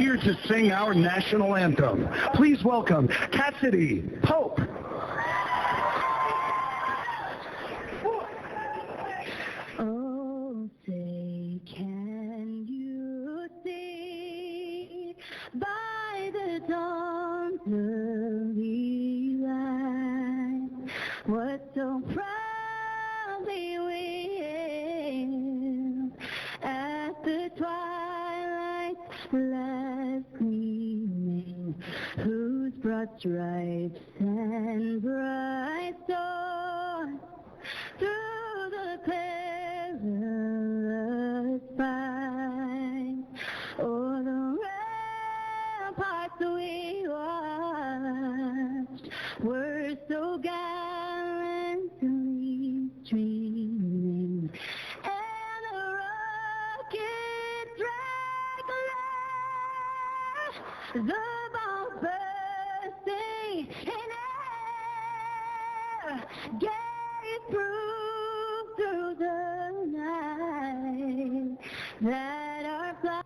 here to sing our national anthem. Please welcome Cassidy Pope. Oh, say, can you see by the dawn's early light what so proudly we hailed at the twilight's last gleaming, whose broad stripes and bright stars through the perilous fight o'er the ramparts we watched were so gallantly streaming, and the rocket dragged the bomb bursting in air gave proof through the night that our flag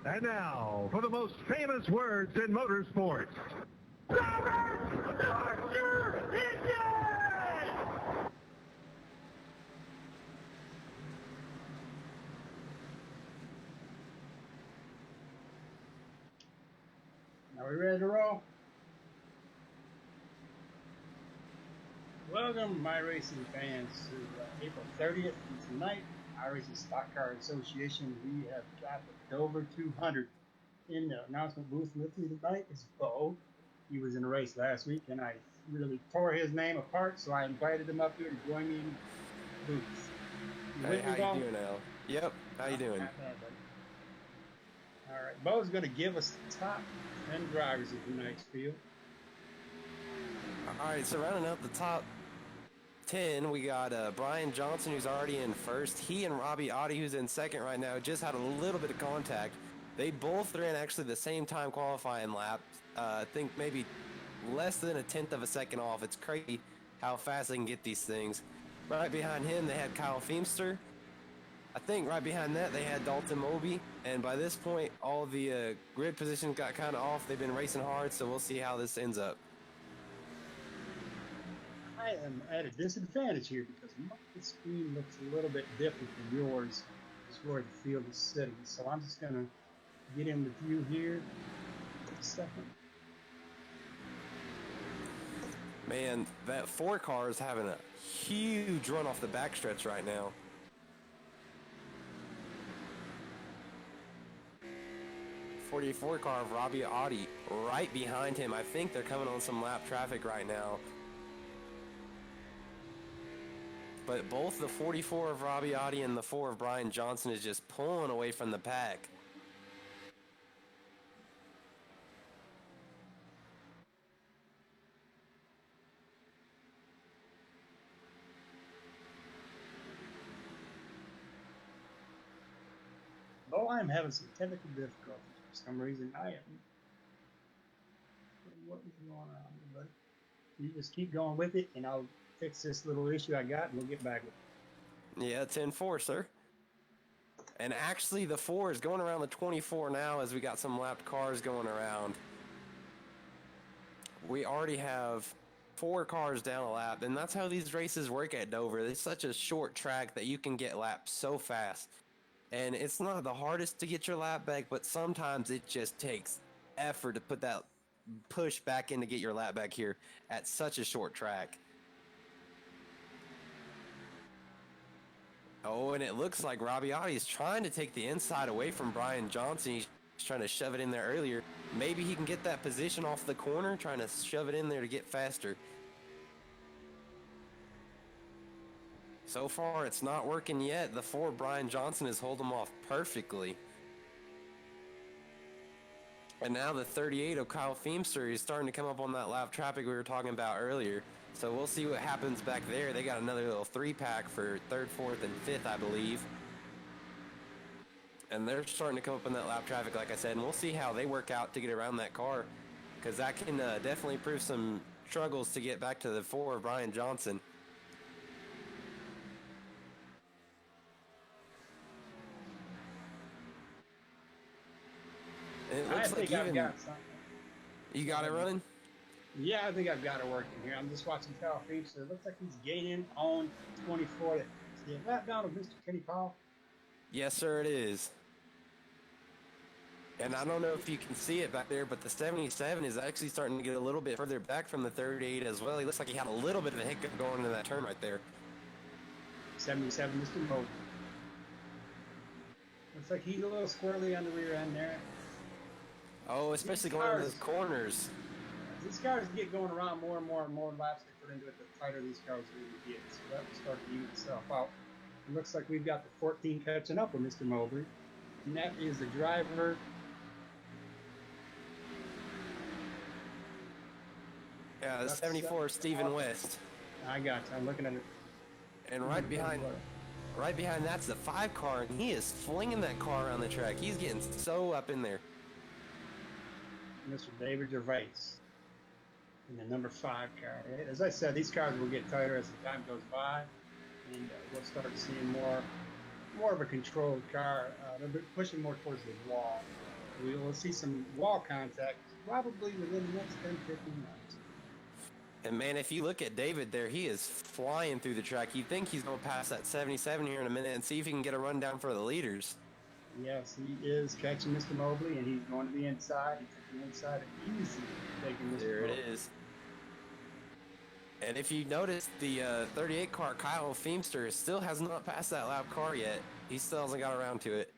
And now, for the most famous words in motorsports. Are we ready to roll? Welcome, my racing fans, to April 30th. And tonight, iRacing Stock Car Association, we have got the Dover 200 in the announcement booth with me tonight. Is Bo. He was in a race last week, and I really tore his name apart, so I invited him up here to join me in the booth. Hey, how you doing, Al? Yep, how you doing? Not bad, buddy. All right, Bo's going to give us the top 10 drivers of tonight's field. All right, so rounding out the top 10, we got Brian Johnson, who's already in first. He and Robbie Oddie, who's in second right now, just had a little bit of contact. They both ran actually the same time qualifying lap. I think maybe less than a tenth of a second off. It's crazy how fast they can get these things. Right behind him, they had Kyle Feemster. I think right behind that, they had Dalton Moby. And by this point, all the grid positions got kind of off. They've been racing hard, so we'll see how this ends up. I am at a disadvantage here because my screen looks a little bit different from yours as where the field is sitting. So I'm just going to get in with you here for a second. Man, that 4 car is having a huge run off the backstretch right now. '44 car of Robbie Oddie right behind him. I think they're coming on some lap traffic right now. But both the 44 of Robbie Oddie and the 4 of Brian Johnson is just pulling away from the pack. Though I'm having some technical difficulties for some reason, I am. What is going on here, buddy? You just keep going with it, and I'll fix this little issue I got, and we'll get back with it. Yeah, 10-4, sir. And actually, the 4 is going around the 24 now as we got some lapped cars going around. We already have 4 cars down a lap, and that's how these races work at Dover. It's such a short track that you can get lapped so fast. And it's not the hardest to get your lap back, but sometimes it just takes effort to put that push back in to get your lap back here at such a short track. Oh, and it looks like Robbie Oddie is trying to take the inside away from Brian Johnson. He's He's trying to shove it in there earlier. Maybe he can get that position off the corner, trying to shove it in there to get faster. So far, it's not working yet. The 4, Brian Johnson, has held him off perfectly. And now the 38 of Kyle Feemster is starting to come up on that lap traffic we were talking about earlier. So we'll see what happens back there. They got another little 3-pack for 3rd, 4th, and 5th, I believe. And they're starting to come up in that lap traffic, like I said. And we'll see how they work out to get around that car, because that can definitely prove some struggles to get back to the 4 of Brian Johnson. It looks like I've got something. You got it running? Yeah, I think I've got it working here. I'm just watching Kyle Feemster. It looks like he's gaining on 24. See a lap down of Mr. Kenny Powell? Yes, sir, it is. And I don't know if you can see it back there, but the 77 is actually starting to get a little bit further back from the 38 as well. He looks like he had a little bit of a hiccup going into that turn right there. 77, Mr. Moe. Looks like he's a little squirrely on the rear end there. Oh, especially going into those corners. These cars get going around more and more and more laps they put into it, the tighter these cars really get. So that will start to even itself out. It looks like we've got the 14 catching up with Mr. Mobley. And that is the driver. Yeah, the 74 Stephen West. I got you. I'm looking at it. And right behind that's the 5 car, and he is flinging that car around the track. He's getting so up in there. Mr. David Gervais in the number 5 car. As I said, these cars will get tighter as the time goes by, and we'll start seeing more of a controlled car. They'll be pushing more towards the wall. We will see some wall contact probably within the next 10, 15 minutes. And man, if you look at David there, he is flying through the track. You think he's going to pass that 77 here in a minute and see if he can get a run down for the leaders. Yes, he is catching Mr. Mobley, and he's going to the inside. He took the inside easy, taking Mr. There Mobley. it is. And if you notice, the 38 car, Kyle Feemster, still has not passed that lap car yet. He still hasn't got around to it.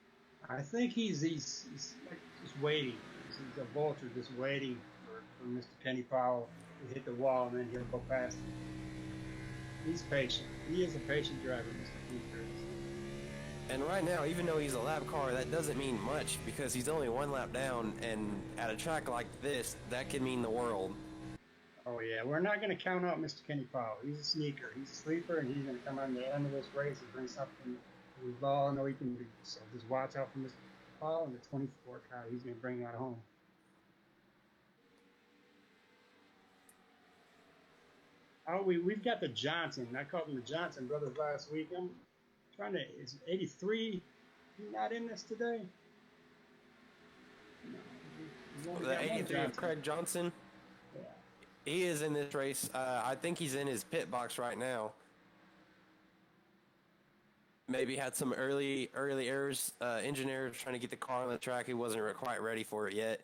I think he's like just waiting. He's a vulture just waiting for Mr. Kenny Powell to hit the wall, and then he'll go past him. He's patient. He is a patient driver, Mr. Feemster. And right now, even though he's a lap car, that doesn't mean much because he's only 1 lap down, and at a track like this, that could mean the world. Oh, yeah. We're not going to count out Mr. Kenny Powell. He's a sneaker. He's a sleeper, and he's going to come on the end of this race and bring something we all know he can do. So just watch out for Mr. Powell and the 24 car. He's going to bring that home. Oh, we've got the Johnson. I called them the Johnson brothers last week. I'm trying to, is 83 not in this today? No. The 83 of Craig Johnson? Yeah. He is in this race. I think he's in his pit box right now. Maybe had some early errors. Engine errors trying to get the car on the track. He wasn't quite ready for it yet.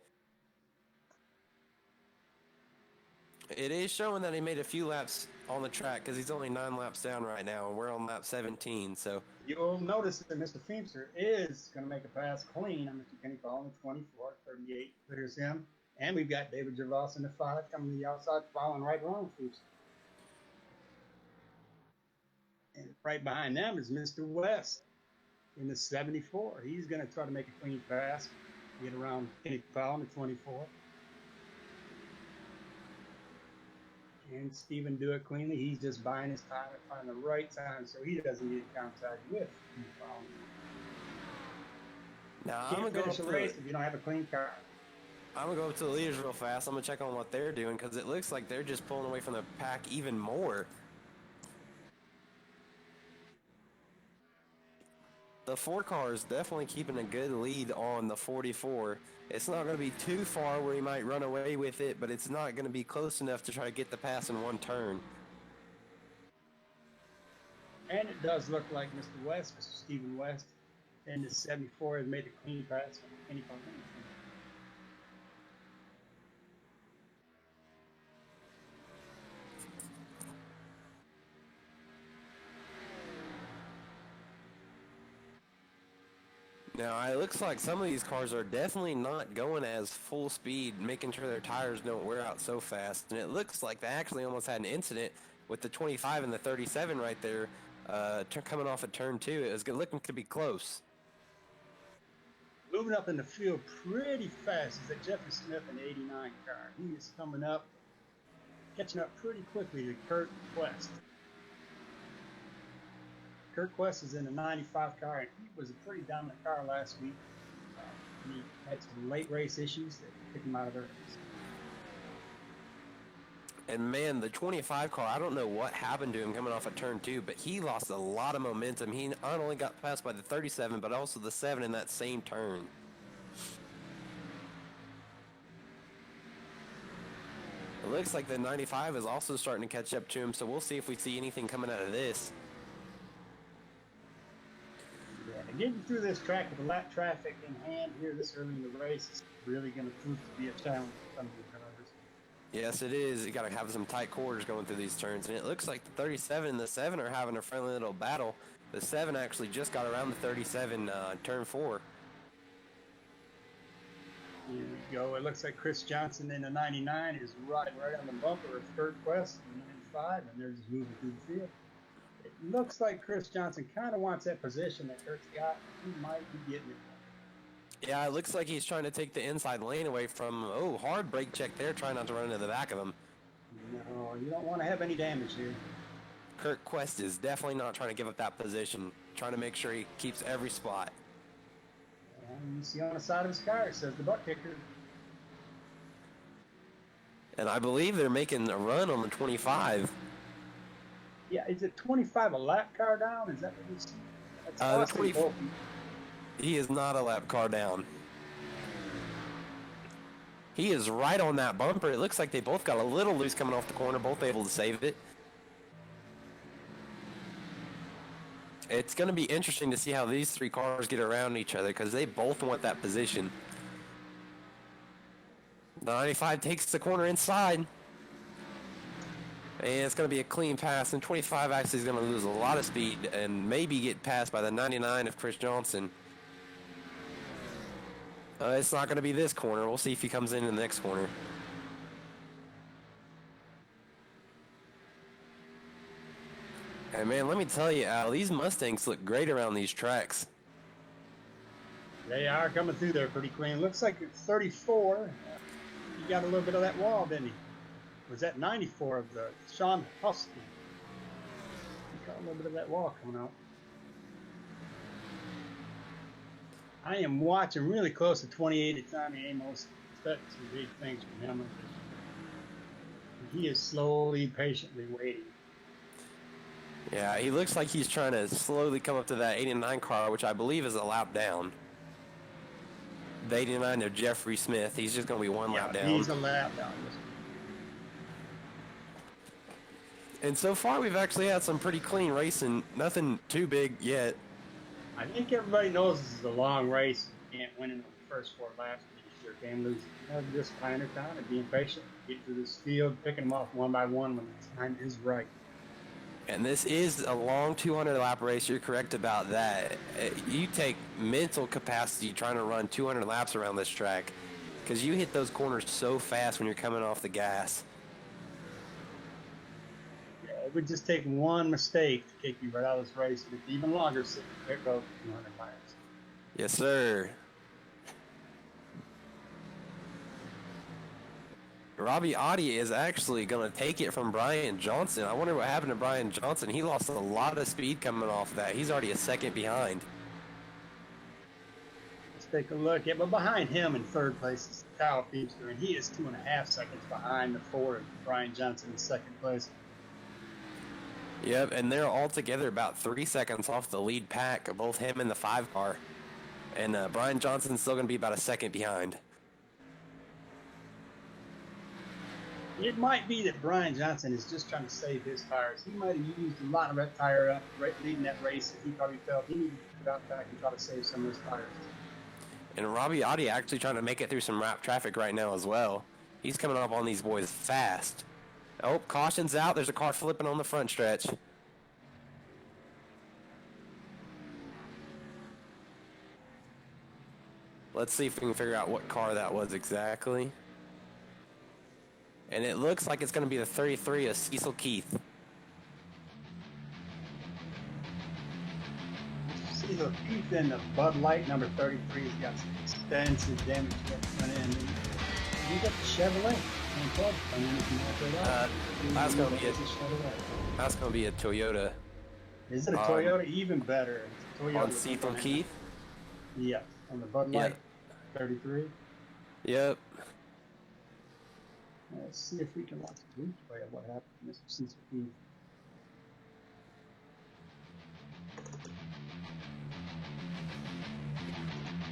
It is showing that he made a few laps on the track because he's only 9 laps down right now, and we're on lap 17. So you'll notice that Mr. Feemster is going to make a pass clean on Mr. Kenny Powell in the 24, 38 clears him. And we've got David Gervais in the 5 coming to the outside, following right along with Feemster. And right behind them is Mr. West in the 74. He's going to try to make a clean pass, get around Kenny Powell in the 24. And Stephen do it cleanly. He's just buying his time and finding the right time so he doesn't get contact with Kenny Powell. now You I'm can't gonna go finish up a race if you don't have a clean car. I'm gonna go up to the leaders real fast. I'm gonna check on what they're doing because it looks like they're just pulling away from the pack even more. The 4 car is definitely keeping a good lead on the 44. It's not going to be too far where he might run away with it, but it's not going to be close enough to try to get the pass in one turn. And it does look like Mr. West, Mr. Stephen West, in the 74 has made a clean pass from Kenny Powell. Now, it looks like some of these cars are definitely not going as full speed, making sure their tires don't wear out so fast. And it looks like they actually almost had an incident with the 25 and the 37 right there, coming off of turn 2. It was looking to be close. Moving up in the field pretty fast is that Jeffrey Smith in the 89 car. He is coming up, catching up pretty quickly to Kurt Quest. Kurt Quest is in the 95 car, and he was a pretty dominant car last week. He had some late race issues that took him out of the race. And man, the 25 car, I don't know what happened to him coming off of turn 2, but he lost a lot of momentum. He not only got passed by the 37, but also the 7 in that same turn. It looks like the 95 is also starting to catch up to him, so we'll see if we see anything coming out of this. Yeah, getting through this track with the lap traffic in hand here this early in the race is really going to prove to be a challenge for some of the drivers. Yes, it is. You got to have some tight quarters going through these turns, and it looks like the 37 and the 7 are having a friendly little battle. The 7 actually just got around the 37 turn 4. Here we go. It looks like Chris Johnson in the 99 is right on the bumper of Kurt Quest in the 95, and they're just moving through the field. It looks like Chris Johnson kind of wants that position that Kurt's got. He might be getting it. Yeah, it looks like he's trying to take the inside lane away from, hard brake check there, trying not to run into the back of him. No, you don't want to have any damage here. Kurt Quest is definitely not trying to give up that position, trying to make sure he keeps every spot. And you see on the side of his car, it says the butt kicker. And I believe they're making a run on the 25. Yeah, is it 25 a lap car down? Is that what you see? The 25. He is not a lap car down. He is right on that bumper. It looks like they both got a little loose coming off the corner, both able to save it. It's going to be interesting to see how these three cars get around each other because they both want that position. The 95 takes the corner inside. And it's going to be a clean pass, and 25 actually is going to lose a lot of speed and maybe get passed by the 99 of Chris Johnson. It's not going to be this corner. We'll see if he comes in the next corner. And man, let me tell you, Al, these Mustangs look great around these tracks. They are coming through there pretty clean. Looks like it's 34. He got a little bit of that wall, didn't he? Was that 94 of the Sean Husky? He got a little bit of that wall coming out. I am watching really close to 28 at Tommy Amos. Expect some big things from him. He is slowly, patiently waiting. Yeah, he looks like he's trying to slowly come up to that 89 car, which I believe is a lap down. The 89 of Jeffrey Smith. He's just going to be one lap down. He's a lap down. And so far, we've actually had some pretty clean racing. Nothing too big yet. I think everybody knows this is a long race. You can't win in the first 4 laps. You sure can lose. You know, just buying your time and being patient. Get through this field, picking them off one by one when the time is right. And this is a long 200-lap race. You're correct about that. You take mental capacity trying to run 200 laps around this track because you hit those corners so fast when you're coming off the gas. Yeah, it would just take one mistake to kick you right out of this race. And it's even longer sitting there go 200 miles. Yes, sir. Robbie Audi is actually going to take it from Brian Johnson. I wonder what happened to Brian Johnson. He lost a lot of speed coming off that. He's already a second behind. Let's take a look. Yeah, but behind him in third place is Kyle Feebster, and he is 2.5 seconds behind the Ford of Brian Johnson in second place. Yep, and they're all together about 3 seconds off the lead pack, both him and the 5 car. And Brian Johnson's still going to be about a second behind. It might be that Brian Johnson is just trying to save his tires. He might have used a lot of that tire up leading that race, and he probably felt he needed to put out back and try to save some of his tires. And Robbie Audi actually trying to make it through some wrap traffic right now as well. He's coming up on these boys fast. Oh, caution's out. There's a car flipping on the front stretch. Let's see if we can figure out what car that was exactly. And it looks like it's going to be the 33 of Cecil Keith. See the Keith in the Bud Light number 33 has got some extensive damage to the front end. You got the Chevrolet. Same club. I mean, if you want to That's going to be that's going to be a Toyota. Is it a Toyota? Even better. It's a Toyota On Cecil Keith? Yeah, on the Bud Light 33. Yep. Let's see if we can watch the replay of what happened to Mr. Cecil Keith.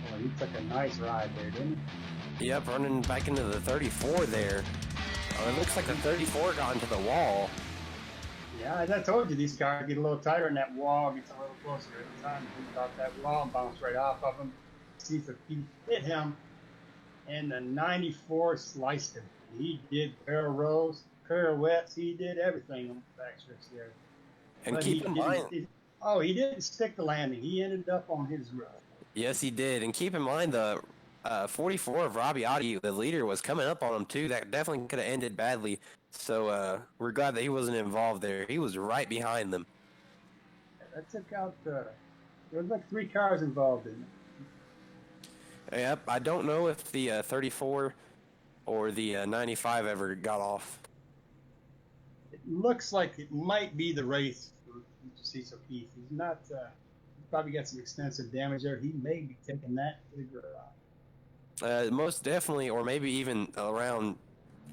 Oh, he took a nice ride there, didn't he? Yep, running back into the 34 there. Oh, it looks like the 34 got into the wall. Yeah, as I told you, these cars get a little tighter and that wall gets a little closer every time. He thought that wall bounced right off of him. Cecil Keith hit him, and the 94 sliced him. He did barrel rolls, pirouettes, he did everything on the back stretch there. And But keep in mind... he didn't stick the landing. He ended up on his roof. Yes, he did. And keep in mind, the 44 of Robbie Audi, the leader, was coming up on him, too. That definitely could have ended badly. So we're glad that he wasn't involved there. He was right behind them. That took out, there was like 3 cars involved in it. Yep, I don't know if the 34 or the 95 ever got off. It looks like it might be the race for Mr. Cecil Keith. He's not, he's probably got some extensive damage there. He may be taking that to the garage. Most definitely, or maybe even around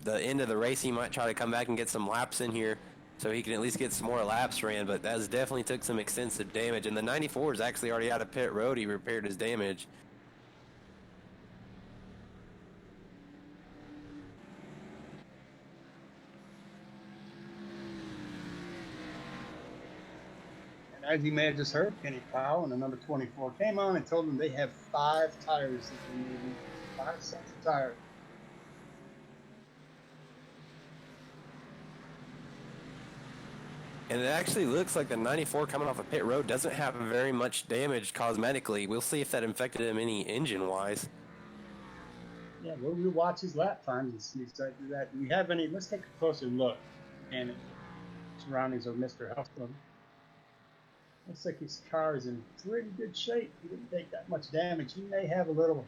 the end of the race, he might try to come back and get some laps in here so he can at least get some more laps ran, but that definitely took some extensive damage. And the 94 is actually already out of pit road. He repaired his damage. As you may have just heard, Kenny Powell and the number 24 came on and told them they have 5 tires that they need, 5 sets of tires. And it actually looks like the 94 coming off of pit road doesn't have very much damage cosmetically. We'll see if that infected him any engine-wise. Yeah, we'll watch his lap times and see exactly that. Do we have any? Let's take a closer look. And surroundings of Mr. Hustle. Looks like his car is in pretty good shape. He didn't take that much damage. He may have a little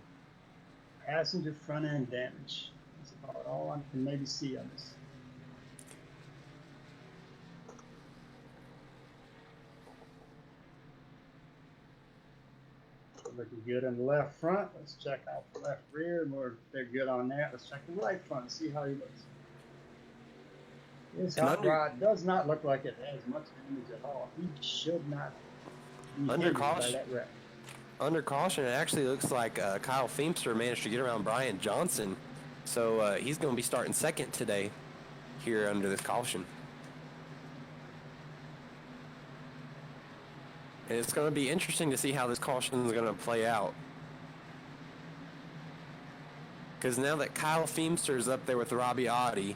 passenger front end damage. That's about all I can maybe see on this. Looking good on the left front. Let's check out the left rear. They're good on that. Let's check the right front and see how he looks. This hot rod does not look like it has much damage at all. He should not be Under hindered by caution. that wreck. Under caution, it actually looks like Kyle Feemster managed to get around Brian Johnson. So he's going to be starting second today here under this caution. And it's going to be interesting to see how this caution is going to play out. Because now that Kyle Feemster is up there with Robbie Audi,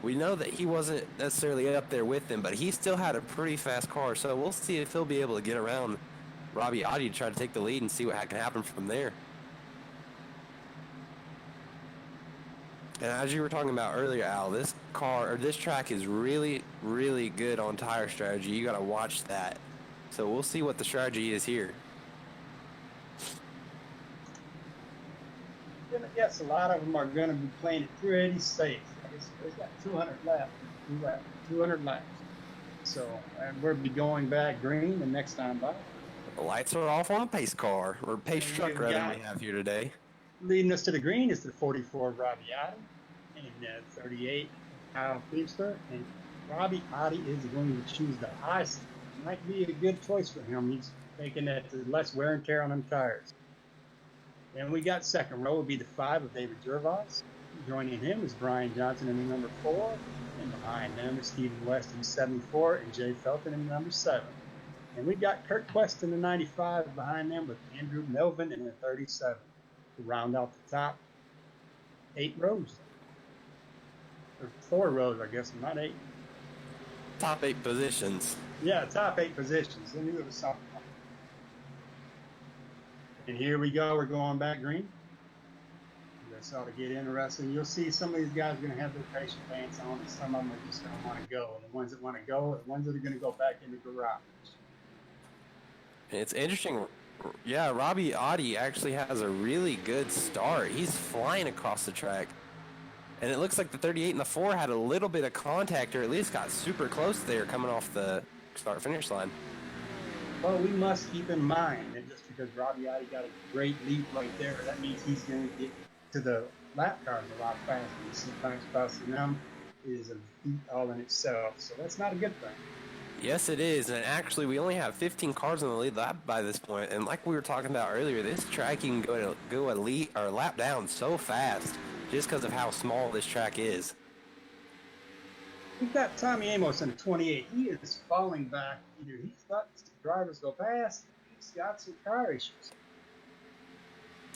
we know that he wasn't necessarily up there with him, but he still had a pretty fast car. So we'll see if he'll be able to get around Robbie Audi to try to take the lead and see what can happen from there. And as you were talking about earlier, Al, this track is really, really good on tire strategy. You got to watch that. So we'll see what the strategy is here. I'm gonna guess a lot of them are gonna be playing it pretty safe. There's got 200 laps. 200 laps. So and we'll be going back green the next time by. The lights are off on a pace car, or pace truck rather we have here today. Leading us to the green is the 44 Robbie Audi and 38 Kyle Feemster. And Robbie Audi is going to choose the highest. Might be a good choice for him. He's taking that less wear and tear on them tires. And we got second row would be the 5 of David Gervais. Joining him is Brian Johnson in the number 4. And behind them is Stephen West in 74 and Jay Felton in the number 7. And we got Kurt Quest in the 95 behind them with Andrew Melvin in the 37 to round out the top 8 rows. Or 4 rows, I guess, not 8. Top 8 positions. Yeah, top 8 positions. I knew it was something. And here we go. We're going back green. this ought to get interesting. You'll see some of these guys are going to have their patient pants on, and some of them are just going to want to go. And the ones that want to go are the ones that are going to go back in the garage. It's interesting. Yeah, Robbie Audi actually has a really good start. He's flying across the track. And it looks like the 38 and the 4 had a little bit of contact, or at least got super close there coming off the start-finish line. Well, we must keep in mind that just because Robbie Audi got a great leap right there, that means he's going to get to the lap cars a lot faster. And sometimes passing them is a feat all in itself, so that's not a good thing. Yes, it is, and actually we only have 15 cars on the lead lap by this point, and like we were talking about earlier, this track can go a lead or a lap down so fast just because of how small this track is. We've got Tommy Amos in a 28. He is falling back. Either he's let drivers go past, he's got some car issues.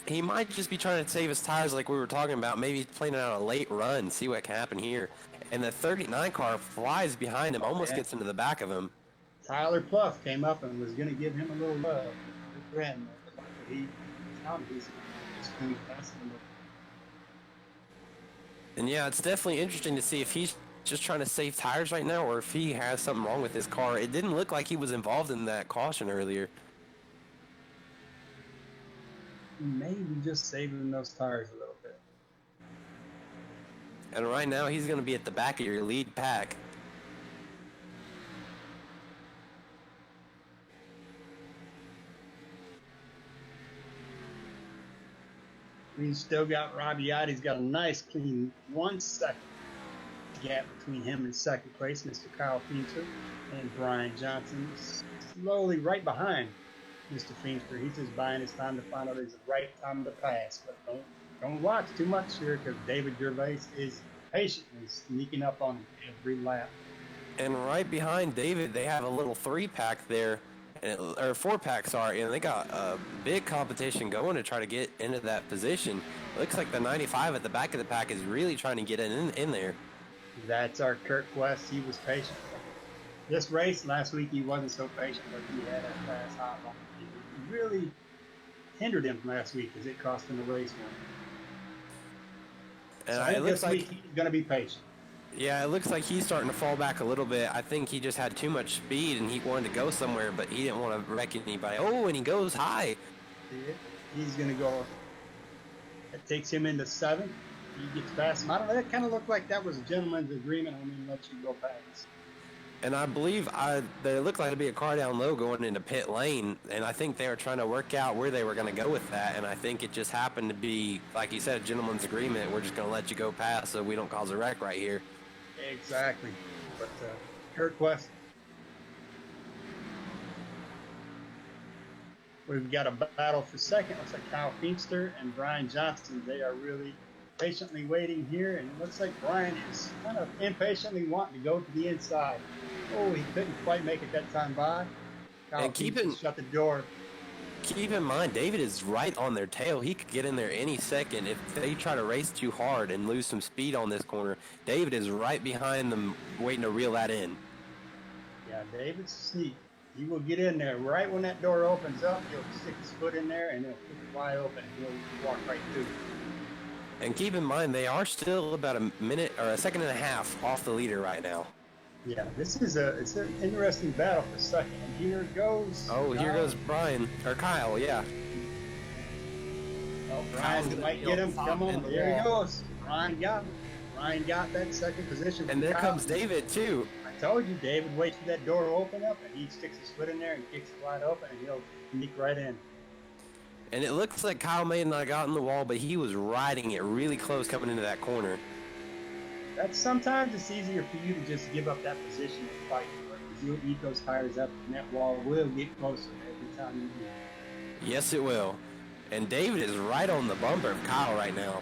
He might just be trying to save his tires like we were talking about, maybe planning out a late run, see what can happen here. And the 39 car flies behind him, almost gets into the back of him. Tyler Pluff came up and was going to give him a little love. Friend, he's just going to pass him. And yeah, it's definitely interesting to see if he's just trying to save tires right now or if he has something wrong with his car. It didn't look like he was involved in that caution earlier. Maybe just saving those tires a little bit. And right now, he's going to be at the back of your lead pack. We've still got Robbie Audi. He's got a nice, clean 1 second gap between him and second place, Mr. Kyle Feimster, and Brian Johnson slowly right behind Mr. Feimster. He's just buying his time to find out it's the right time to pass. But don't watch too much here because David Gervais is patiently sneaking up on him every lap. And right behind David, they have a little 3-pack there, or 4-pack, sorry, and they got a big competition going to try to get into that position. Looks like the 95 at the back of the pack is really trying to get in there. That's our Kurt West. He was patient. This race last week, he wasn't so patient, but he had a fast hot line. It really hindered him last week as it cost him the race win. And So this week he's going to be patient. Yeah, it looks like he's starting to fall back a little bit. I think he just had too much speed and he wanted to go somewhere, but he didn't want to wreck anybody. Oh, and he goes high. He's going to go. That takes him into 7th. He gets past him. I don't know. That kind of looked like that was a gentleman's agreement. I'm going to let you go past. And I believe there looked like to be a car down low going into pit lane, and I think they were trying to work out where they were going to go with that, and I think it just happened to be, like you said, a gentleman's agreement. We're just going to let you go past so we don't cause a wreck right here. Exactly. But Kurt West. We've got a battle for second. Looks like Kyle Feimster and Brian Johnson. They are really patiently waiting here, and it looks like Brian is kind of impatiently wanting to go to the inside. Oh, he couldn't quite make it that time by. Kyle Feimster shut the door. Keep in mind, David is right on their tail. He could get in there any second. If they try to race too hard and lose some speed on this corner, David is right behind them waiting to reel that in. Yeah, David's sneak. He will get in there right when that door opens up. He'll stick his foot in there and he'll kick it wide open and he'll walk right through. And keep in mind, they are still about a minute or a second and a half off the leader right now. Yeah, it's an interesting battle for second. And here goes. Oh, here goes Brian or Kyle. Yeah. Oh, Brian might get him. Come on, there he goes. Brian got that second position. And there comes David too. I told you, David waits for that door to open up, and he sticks his foot in there and kicks it wide open, and he'll sneak right in. And it looks like Kyle may have not gotten the wall, but he was riding it really close coming into that corner. That's sometimes it's easier for you to just give up that position and fight for it, because you'll eat those tires up, and that wall will get closer every time you do. Yes, it will. And David is right on the bumper of Kyle right now.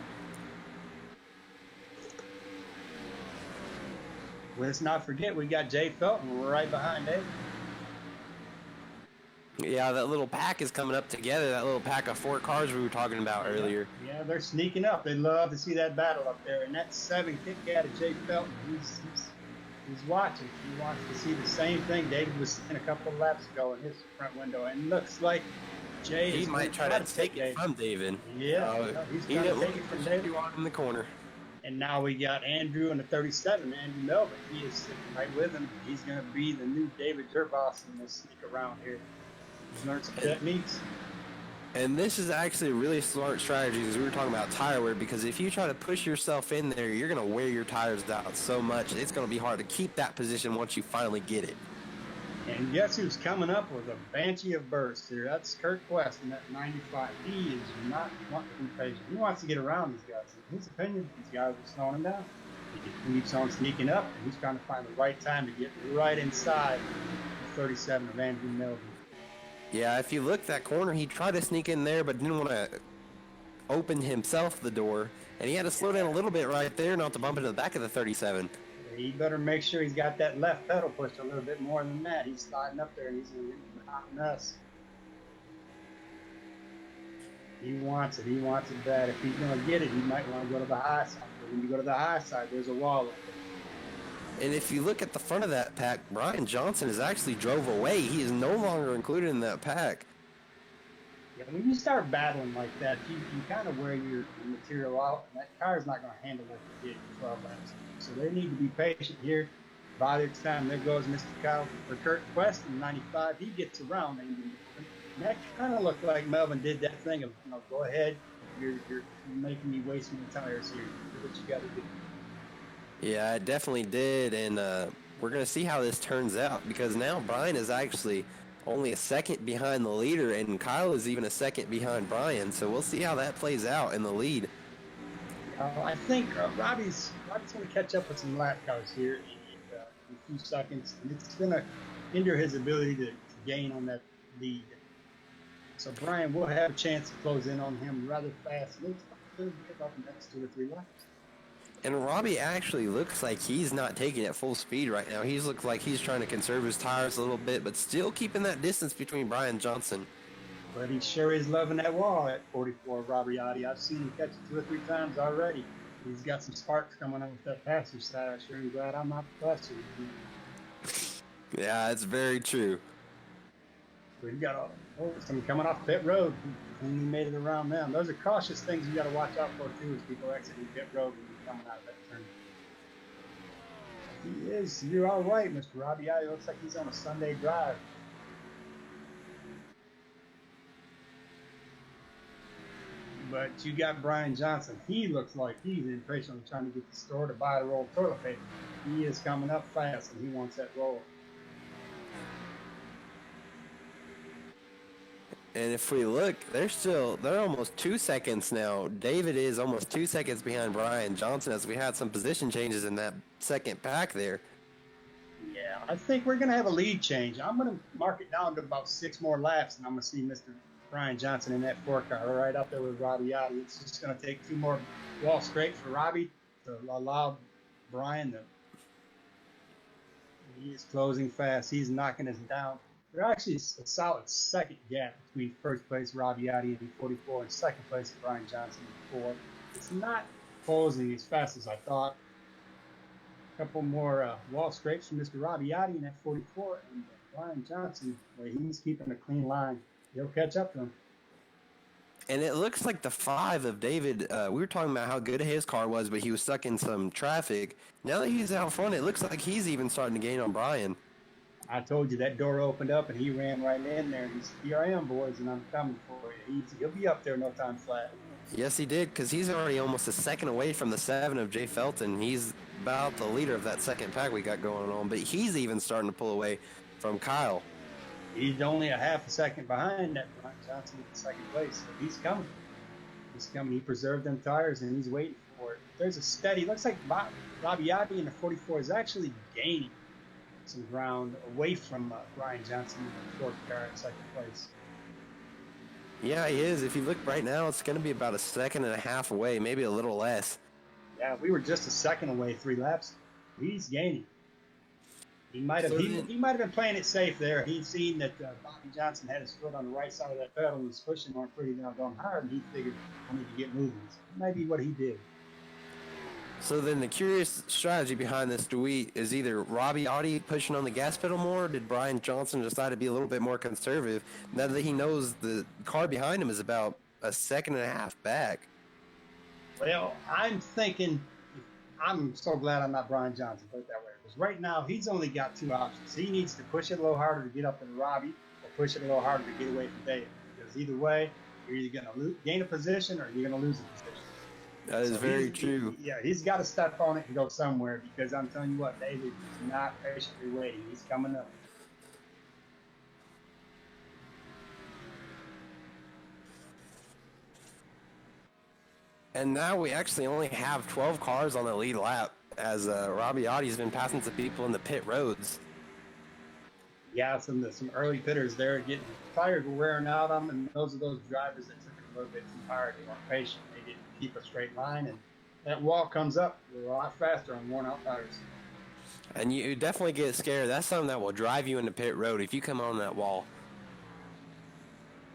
Let's not forget, we got Jay Felton right behind David. Yeah, that little pack is coming up together, that little pack of 4 cars we were talking about earlier. Yeah, they're sneaking up. They love to see that battle up there. And that 7 kick out of Jay Felton, he's watching. He wants to see the same thing David was seeing a couple of laps ago in his front window. And looks like Jay He is might try to take Jay. it from David. Yeah, he's He trying to didn't take it from David. in the corner. And now we got Andrew in the 37, Andrew Melvin. He is sitting right with him. He's going to be the new David Gervas in this sneak around here. He's learned some techniques. And this is actually a really smart strategy, as we were talking about tire wear, because if you try to push yourself in there, you're going to wear your tires out so much, it's going to be hard to keep that position once you finally get it. And guess who's coming up with a banshee of burst here? That's Kurt Quest in that 95. He is not wanting to be patient. He wants to get around these guys. In his opinion, these guys are slowing him down. He keeps on sneaking up, and he's trying to find the right time to get right inside the 37 of Andrew Melvin. Yeah, if you look that corner, he tried to sneak in there, but didn't want to open himself the door, and he had to slow down a little bit right there not to bump into the back of the 37. He better make sure he's got that left pedal pushed a little bit more than that. He's sliding up there, and he's going to get a hot mess. He wants it. He wants it bad. If he's going to get it, he might want to go to the high side. But when you go to the high side, there's a wall up there. And if you look at the front of that pack, Brian Johnson has actually drove away. He is no longer included in that pack. Yeah, when you start battling like that, you kind of wear your material out, and that car's not going to handle what you did in 12 laps. So they need to be patient here. By the time there goes Mr. Kyle for Kurt Quest in 95, he gets around. And that kind of looked like Melvin did that thing of, go ahead, you're making me waste my tires here. Do what you got to do. Yeah, it definitely did, and we're going to see how this turns out, because now Brian is actually only a second behind the leader, and Kyle is even a second behind Brian, so we'll see how that plays out in the lead. I think Robbie's going to catch up with some lap cars here in a few seconds, and it's going to hinder his ability to gain on that lead. So Brian will have a chance to close in on him rather fast. Looks like he'll get about the next 2 or 3 laps. And Robbie actually looks like he's not taking it full speed right now. He looks like he's trying to conserve his tires a little bit, but still keeping that distance between Brian Johnson. But he sure is loving that wall at 44, Robbie Oddie. I've seen him catch it 2 or 3 times already. He's got some sparks coming up with that passenger side. I sure am glad I'm not the passenger. Yeah, it's very true. We've got some coming off pit road. He made it around them. Those are cautious things you got to watch out for too, as people exiting pit road when you're coming out of that turn. He is. You're all right, Mr. Robbie. It looks like he's on a Sunday drive. But you got Brian Johnson. He looks like he's impatient trying to get the store to buy a roll of toilet paper. He is coming up fast, and he wants that roll. And if we look, they're almost 2 seconds now. David is almost 2 seconds behind Brian Johnson, as we had some position changes in that second pack there. Yeah, I think we're going to have a lead change. I'm going to mark it down to about 6 more laps, and I'm going to see Mr. Brian Johnson in that 4 car right up there with Robbie Oddie. It's just going to take 2 more wall scrapes for Robbie to allow Brian to. He is closing fast. He's knocking us down. There's actually a solid second gap between first place Robbie Oddie in 44 and second place Brian Johnson in 4. It's not closing as fast as I thought. A couple more wall scrapes from Mr. Robbie Oddie in that 44, and Brian Johnson, well, he's keeping a clean line. He'll catch up to him. And it looks like the 5 of David, we were talking about how good his car was, but he was stuck in some traffic. Now that he's out front, it looks like he's even starting to gain on Brian. I told you that door opened up and he ran right in there. He said, "Here I am, boys, and I'm coming for you." He'll be up there no time flat. Yes, he did, because he's already almost a second away from the 7 of Jay Felton. He's about the leader of that second pack we got going on, but he's even starting to pull away from Kyle. He's only a half a second behind that Brian Johnson in second place. So he's coming. He's coming. He preserved them tires and he's waiting for it. There's a steady. Looks like Robbie Oddie in the 44 is actually gaining some ground away from Brian Johnson in the 4th car in second place. Yeah, he is. If you look right now, it's going to be about a second and a half away, maybe a little less. Yeah, we were just a second away 3 laps. He's gaining. He might have been playing it safe there. He'd seen that Bobby Johnson had his foot on the right side of that pedal and was pushing on pretty doggone hard, and he figured, I need to get moving. That might be what he did. So then the curious strategy behind this is either Robbie Audi pushing on the gas pedal more, or did Brian Johnson decide to be a little bit more conservative now that he knows the car behind him is about a second and a half back? Well, I'm thinking, I'm so glad I'm not Brian Johnson, put it that way. Because right now, he's only got two options. He needs to push it a little harder to get up in Robbie, or push it a little harder to get away from David. Because either way, you're either going to gain a position or you're going to lose a position. That is very true. Yeah, he's got to step on it and go somewhere, because I'm telling you what, David is not patiently waiting. He's coming up. And now we actually only have 12 cars on the lead lap, as Robbie Audie's been passing some people in the pit roads. Yeah, some early pitters there getting tires were wearing out on them, and those are those drivers that took it a little bit too hard. They weren't patient. They didn't keep a straight line, and that wall comes up a lot faster on worn out tires. And you definitely get scared. That's something that will drive you into pit road if you come on that wall.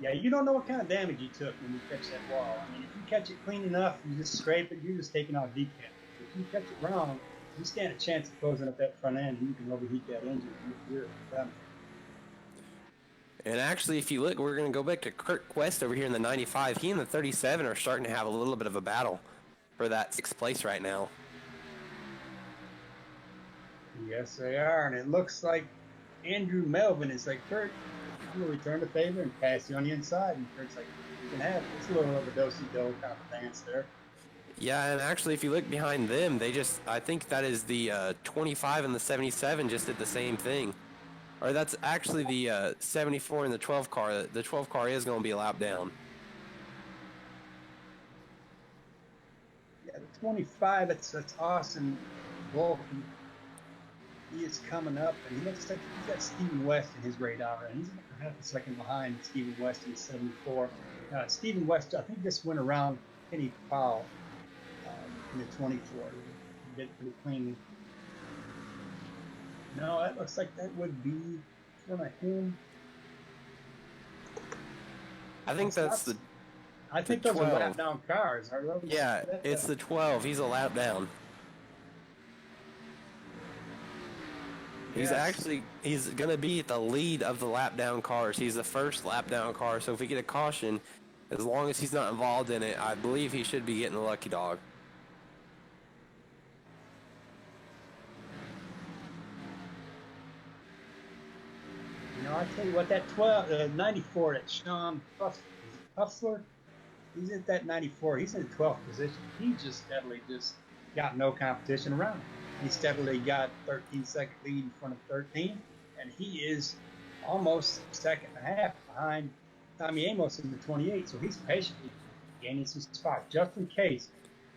Yeah, you don't know what kind of damage you took when you catch that wall. I mean, if you catch it clean enough, you just scrape it, you're just taking off decant. If you catch it wrong, you stand a chance of closing up that front end, and you can overheat that engine. You're done. And actually, if you look, we're going to go back to Kurt Quest over here in the 95. He and the 37 are starting to have a little bit of a battle for that 6th place right now. Yes, they are. And it looks like Andrew Melvin is like, Kurt, I'm going to return the favor and pass you on the inside. And Kurt's like, you can have it. It's a little of a do-si-do kind of dance there. Yeah, and actually, if you look behind them, I think that is the 25 and the 77 just did the same thing. Or that's actually the 74 and the 12 car. The 12 car is going to be a lap down. Yeah, the 25, that's Austin Volk. He is coming up, and he looks like he's got Stephen West in his radar, and he's half a second behind Stephen West in 74. Stephen West, I think this went around Kenny Powell in the 24. He did pretty cleanly. No, that looks like that would be in front of him. I think that's I think those 12. Are lap down cars. Yeah, it's the 12. He's a lap down. Yes. He's going to be at the lead of the lap down cars. He's the first lap down car. So if we get a caution, as long as he's not involved in it, I believe he should be getting a lucky dog. You know, I tell you what, that 94, that Sean Huffler, he's at that 94. He's in the 12th position. He just steadily got no competition around him. He steadily got 13-second lead in front of 13, and he is almost a second and a half behind Tommy Amos in the 28. So he's patiently gaining some spots just in case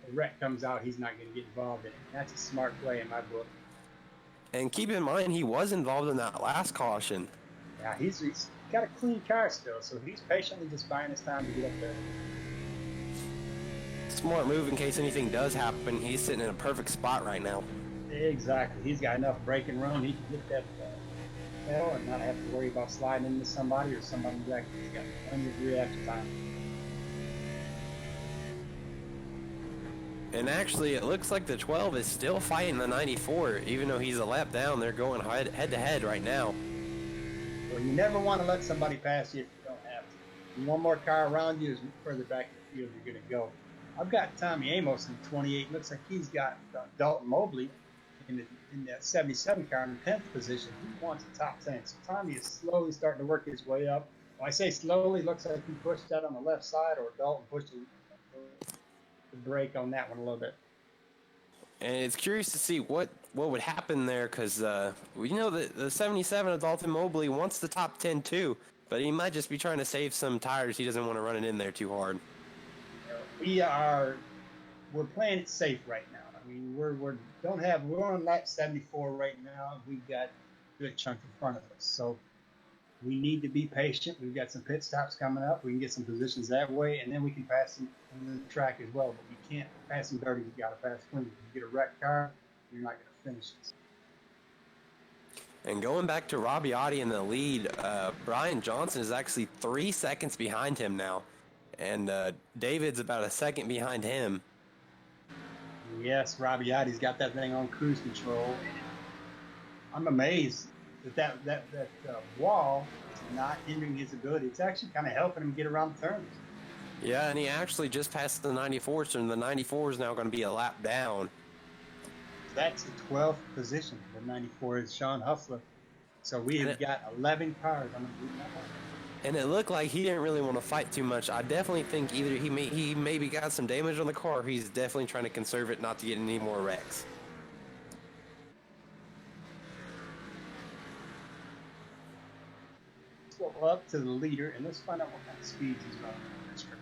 a wreck comes out. He's not going to get involved in it. That's a smart play in my book. And keep in mind, he was involved in that last caution. Yeah, he's got a clean car still, so he's patiently just buying his time to get up there. Smart move in case anything does happen. He's sitting in a perfect spot right now. Exactly. He's got enough braking room. He can get that pedal and not have to worry about sliding into somebody or somebody wrecked. He's got plenty of reaction time. And actually, it looks like the 12 is still fighting the 94. Even though he's a lap down, they're going head-to-head right now. Well, you never want to let somebody pass you if you don't have to. One more car around you is further back in the field you're going to go. I've got Tommy Amos in 28. Looks like he's got Dalton Mobley in that 77 car in the 10th position. He wants the top 10. So Tommy is slowly starting to work his way up. When I say slowly, looks like he pushed that on the left side, or Dalton pushed the brake on that one a little bit. And it's curious to see what would happen there, because we know that the 77 of Dalton Mobley wants the top 10 too, but he might just be trying to save some tires. He doesn't want to run it in there too hard. We're playing it safe right now. I mean, we're on lap 74 right now. We've got a good chunk in front of us, so we need to be patient. We've got some pit stops coming up. We can get some positions that way, and then we can pass them on the track as well. But we can't pass them dirty. We've got to pass clean. If you get a wrecked car, you're not going to finish it. And going back to Robbie Audi in the lead, Brian Johnson is actually 3 seconds behind him now. And David's about a second behind him. Yes, Rabiotti's got that thing on cruise control. And I'm amazed that wall is not hindering his ability. It's actually kind of helping him get around the turns. Yeah, and he actually just passed the 94, so the 94 is now going to be a lap down. That's the 12th position. The 94 is Sean Huffler. So we have got 11 cars on the blue line. And it looked like he didn't really want to fight too much. I definitely think either he maybe got some damage on the car, or he's definitely trying to conserve it not to get any more wrecks. Let's go up to the leader and let's find out what kind of speeds he's running on this track.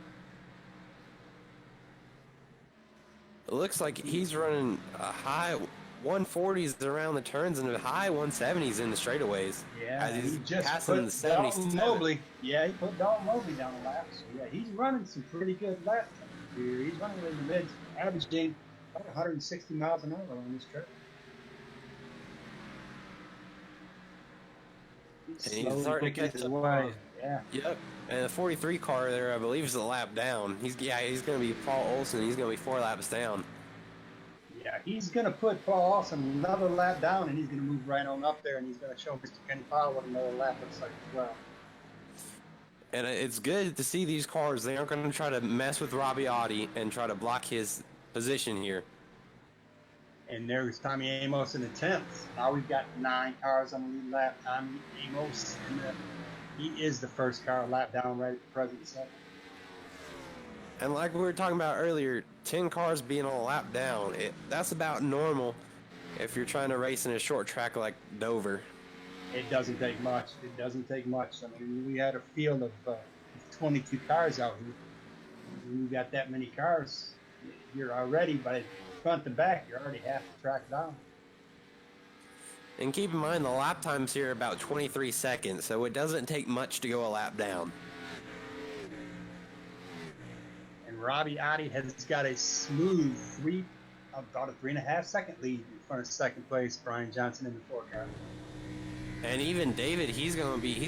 It looks like he's running a high 140s around the turns and a high 170s in the straightaways. Yeah, as he's he just passing put the 70s. Dalton Mobley. Yeah, he put Dalton Mobley down the laps. So yeah, he's running some pretty good laps here. He's running in the mids, averaging about 160 miles an hour on this trip. And he's starting to catch up. Yeah. Yep. And the 43 car there, I believe, is a lap down. He's going to be Paul Olson. He's going to be 4 laps down. Yeah, he's going to put Paul Olson another lap down, and he's going to move right on up there, and he's going to show Mr. Kenny Powell what another lap looks like as well. And it's good to see these cars. They aren't going to try to mess with Rabiatti and try to block his position here. And there's Tommy Amos in the 10th. Now we've got 9 cars on the lead lap. Tommy Amos, he is the first car lap down right at the present second. And like we were talking about earlier, 10 cars being on a lap down, that's about normal if you're trying to race in a short track like Dover. It doesn't take much. It doesn't take much. I mean, we had a field of 22 cars out here. When you got that many cars, you're already, by front to back, you're already half the track down. And keep in mind, the lap times here are about 23 seconds, so it doesn't take much to go a lap down. And Rabiatti has got a smooth about a 3.5 second lead in front of second place, Brian Johnson in the 4 car. And even David, he's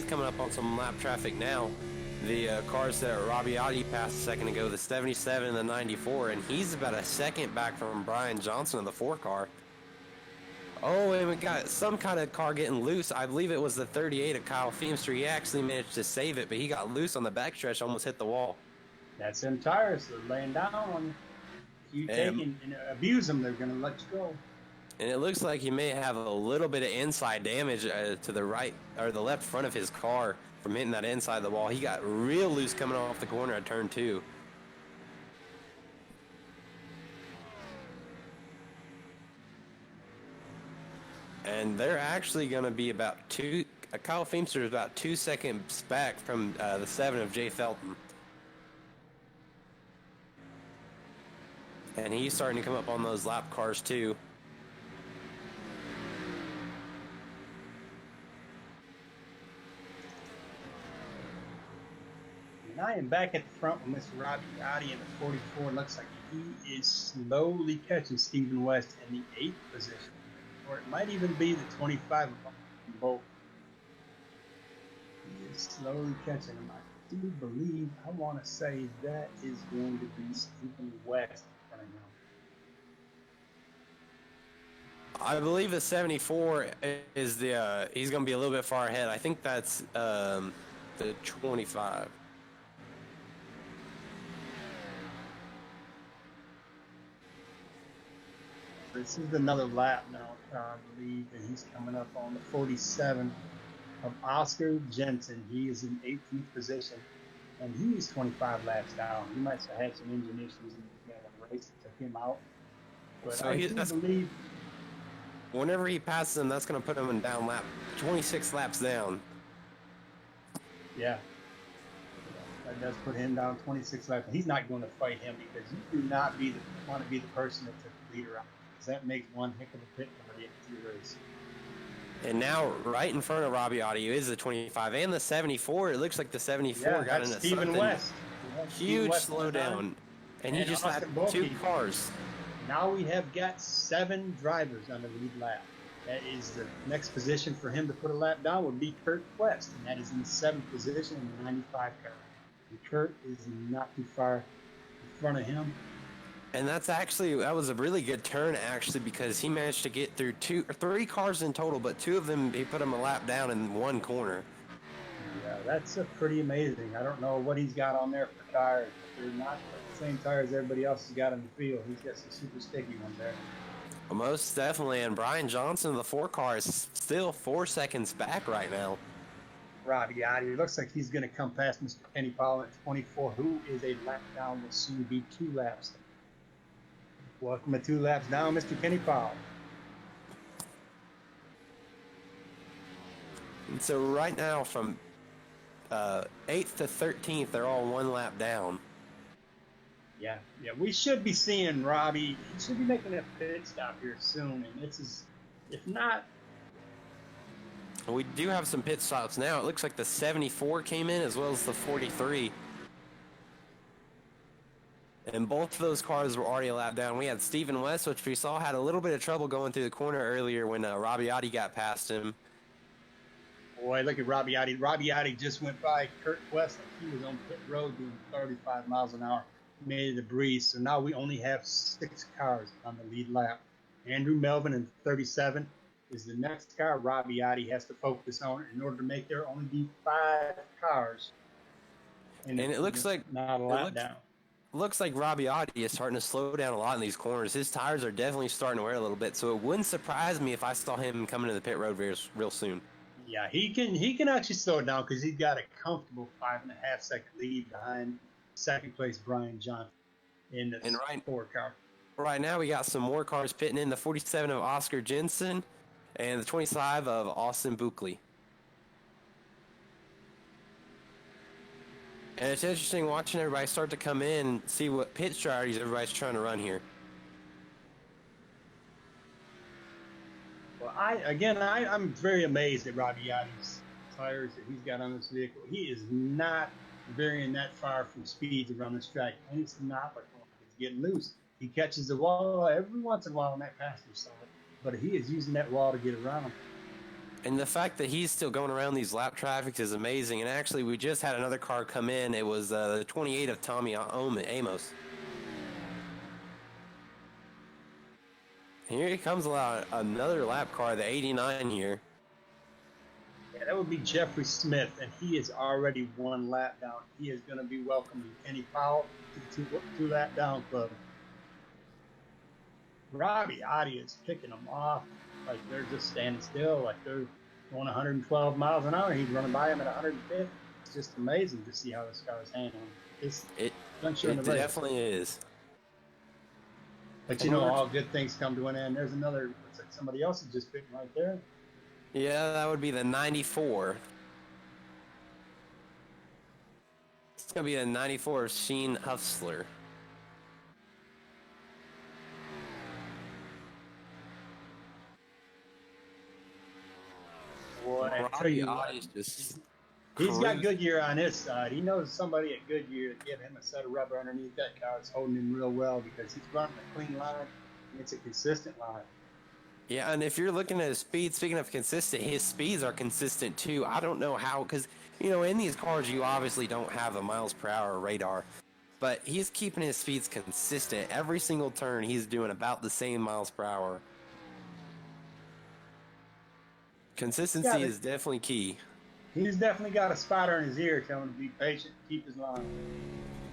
coming up on some lap traffic now. The cars that Rabiatti passed a second ago, the 77 and the 94, and he's about a second back from Brian Johnson in the 4 car. Oh, and we got some kind of car getting loose. I believe it was the 38 of Kyle Feemster. He actually managed to save it, but he got loose on the backstretch, almost hit the wall. That's them tires. They're laying down on you. If you take and abuse them, they're going to let you go. And it looks like he may have a little bit of inside damage to the right or the left front of his car from hitting that inside of the wall. He got real loose coming off the corner at turn 2. And they're actually going to be about Kyle Feemster is about 2 seconds back from the 7 of Jay Felton. And he's starting to come up on those lap cars too. And I am back at the front with Mr. Rabiatti in the 44. Looks like he is slowly catching Stephen West in the 8th position. Or it might even be the 25 of both. He is slowly catching him. I do believe, I want to say that is going to be Stephen West running now. I believe the 74 is he's going to be a little bit far ahead. I think that's the 25. This is another lap now, I believe, and he's coming up on the 47 of Oscar Jensen. He is in 18th position, and he is 25 laps down. He might have had some engine issues in the beginning of the race that took him out. But So I do believe... Whenever he passes him, that's going to put him in down lap, 26 laps down. Yeah. That does put him down 26 laps. He's not going to fight him because you do not want to be the person that took the leader out. Because that makes one heck of a pit for the race. And now, right in front of Rabiatti is the 25 and the 74. It looks like the 74 got into Stephen West. Huge slowdown. And he just had 2 cars. Now we have got 7 drivers on the lead lap. That is the next position for him to put a lap down would be Kurt West, and that is in the 7th position in the 95 car. And Kurt is not too far in front of him. And that was a really good turn actually, because he managed to get through three cars in total, but two of them he put them a lap down in one corner. Yeah, that's pretty amazing. I don't know what he's got on there for tires, but they're not the same tires everybody else has got in the field. He's got some super sticky ones there. Most definitely, and Brian Johnson, the 4 car, is still 4 seconds back right now. Robbie Gotti, it looks like he's going to come past Mr. Kenny Powell at 24, who is a lap down, will soon be 2 laps. Welcome to 2 laps down, Mr. Kenny Powell. And so right now, from 8th to 13th, they're all 1 lap down. Yeah, we should be seeing Robbie. He should be making a pit stop here soon, and this is, if not. We do have some pit stops now. It looks like the 74 came in as well as the 43. And both of those cars were already a lap down. We had Stephen West, which we saw had a little bit of trouble going through the corner earlier when Robbie Otti got past him. Boy, look at Robbie Otti. Robbie Otti just went by Kurt West. He was on pit road doing 35 miles an hour. Made a breeze. So now we only have 6 cars on the lead lap. Andrew Melvin in 37 is the next car Robbie Otti has to focus on in order to make there only be 5 cars. And it looks like not a lap down. Looks like Robbie Otti is starting to slow down a lot in these corners. His tires are definitely starting to wear a little bit, so it wouldn't surprise me if I saw him coming to the pit road real soon. Yeah, he can actually slow it down because he's got a comfortable 5.5 second lead behind second place Brian Johnson in the 4 car. Right now we got some more cars pitting in, the 47 of Oscar Jensen and the 25 of Austin Buckley. And it's interesting watching everybody start to come in and see what pit strategies everybody's trying to run here. Well, I'm very amazed at Robbie Yachty's tires that he's got on this vehicle. He is not varying that far from speeds around this track, and it's not like he's getting loose. He catches the wall every once in a while on that passenger side, but he is using that wall to get around him. And the fact that he's still going around these lap traffics is amazing. And actually, we just had another car come in. It was the 28 of Tommy Amos. Here he comes another lap car, the 89 here. Yeah, that would be Jeffrey Smith, and he is already 1 lap down. He is going to be welcoming Kenny Powell to the 2 lap down club. Robbie Otti is picking them off like they're just standing still, like they're going 112 miles an hour. He's running by him at 150. It's just amazing to see how this car is handling. It definitely is. But you know, all good things come to an end. There's another, looks like somebody else is just pitting right there. Yeah, that would be the 94. It's going to be the 94 of Sheen Huffsler. Boy, I tell you what, he's got Goodyear on his side. He knows somebody at Goodyear to give him a set of rubber underneath that car. It's holding him real well because he's running a clean line, and it's a consistent line. Yeah, and if you're looking at his speed, speaking of consistent, his speeds are consistent too. I don't know how, because, you know, in these cars, you obviously don't have a miles per hour radar, but he's keeping his speeds consistent. Every single turn, he's doing about the same miles per hour. Consistency is definitely key. He's definitely got a spotter in his ear telling him to be patient, keep his line.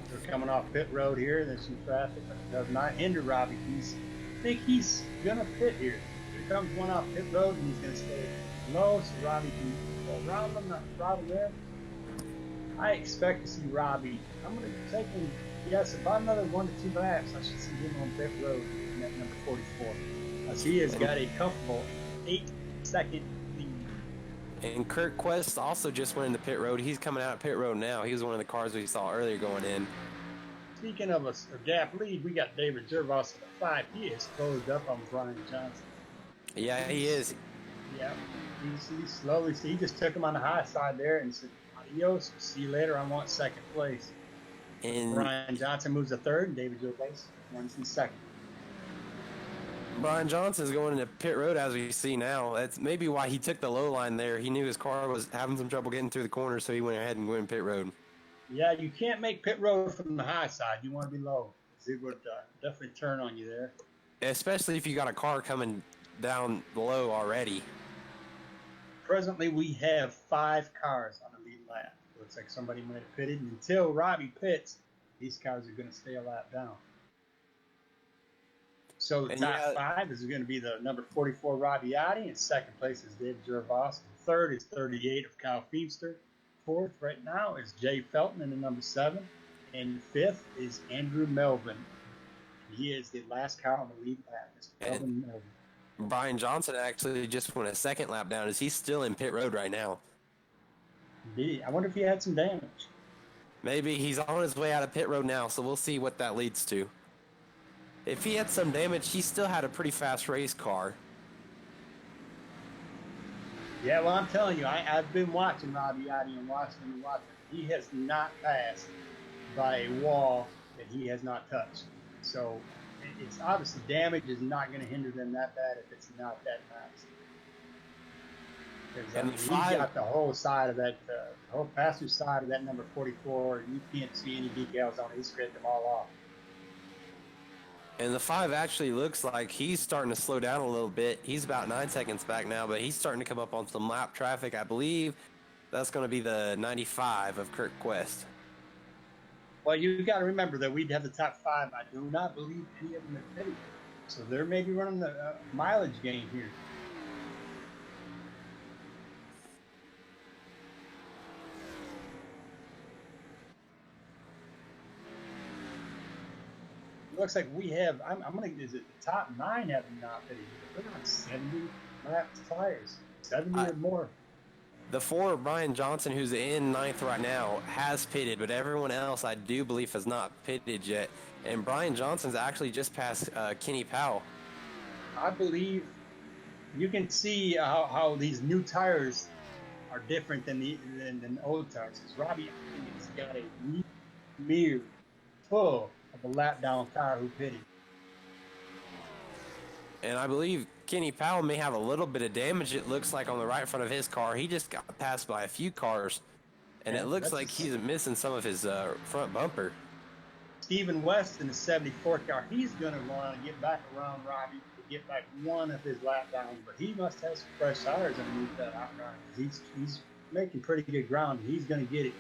They're coming off pit road here. There's some traffic, but it does not hinder Robbie. I think he's going to pit here. Here comes one off pit road, and he's going to stay low so Robbie can go around him, not throttle there. I expect to see Robbie. I'm going to take him, yes, about another 1 to 2 laps. I should see him on pit road in that number 44. As he has got a comfortable 8-second lead. And Kurt Quest also just went into pit road. He's coming out of pit road now. He was one of the cars we saw earlier going in. Speaking of a gap lead, we got David Jervos at the 5. He is closed up on Brian Johnson. Yeah, he is. Yeah, he's slowly. He just took him on the high side there and said, "Adios, see you later. I want second place." And Brian Johnson moves to 3rd, and David Jervos runs in 2nd. Brian Johnson's going into pit road as we see now. That's maybe why he took the low line there. He knew his car was having some trouble getting through the corner, so he went ahead and went in pit road. Yeah, you can't make pit road from the high side. You want to be low. It would definitely turn on you there. Especially if you got a car coming down below already. Presently, we have 5 cars on the lead lap. Looks like somebody might have pitted. And until Robbie pits, these cars are going to stay a lap down. So the And top 5 is going to be the number 44 Robbie Adi. In second place is Dave Gervas. Third is 38 of Kyle Feemster. Fourth right now is Jay Felton in the number 7. And fifth is Andrew Melvin. He is the last car on the lead lap. It's Melvin. Brian Johnson actually just went a second lap down. Is he still in pit road right now? I wonder if he had some damage. Maybe he's on his way out of pit road now, so we'll see what that leads to. If he had some damage, he still had a pretty fast race car. Yeah, well, I'm telling you, I've been watching Robbie Adi and watching. He has not passed by a wall that he has not touched. So it's obviously damage is not going to hinder them that bad if it's not that fast. Because he's got the whole side of that, the whole passenger side of that number 44. You can't see any decals on it. He scraped them all off. And the 5 actually looks like he's starting to slow down a little bit. He's about 9 seconds back now, but he's starting to come up on some lap traffic. I believe that's going to be the 95 of Kurt Quest. Well, you got to remember that we'd have the top 5. I do not believe any of them are pitted. So they're maybe running the mileage game here. Looks like we have, I'm going to, is it the top 9 have not pitted? They're on 70 lap tires, 70 or more. The 4, Brian Johnson, who's in 9th right now, has pitted, but everyone else, I do believe, has not pitted yet. And Brian Johnson's actually just passed Kenny Powell. I believe you can see how these new tires are different than the old tires. Because Robbie has got a mirror full of a lap down tire who pitted. And I believe Kenny Powell may have a little bit of damage, it looks like, on the right front of his car. He just got passed by a few cars, and it looks like he's missing some of his front bumper. Stephen West in the 74 car, he's going to want to get back around Robbie to get back one of his lap downs, but he must have some fresh tires underneath that outrun. He's making pretty good ground. He's going to get it.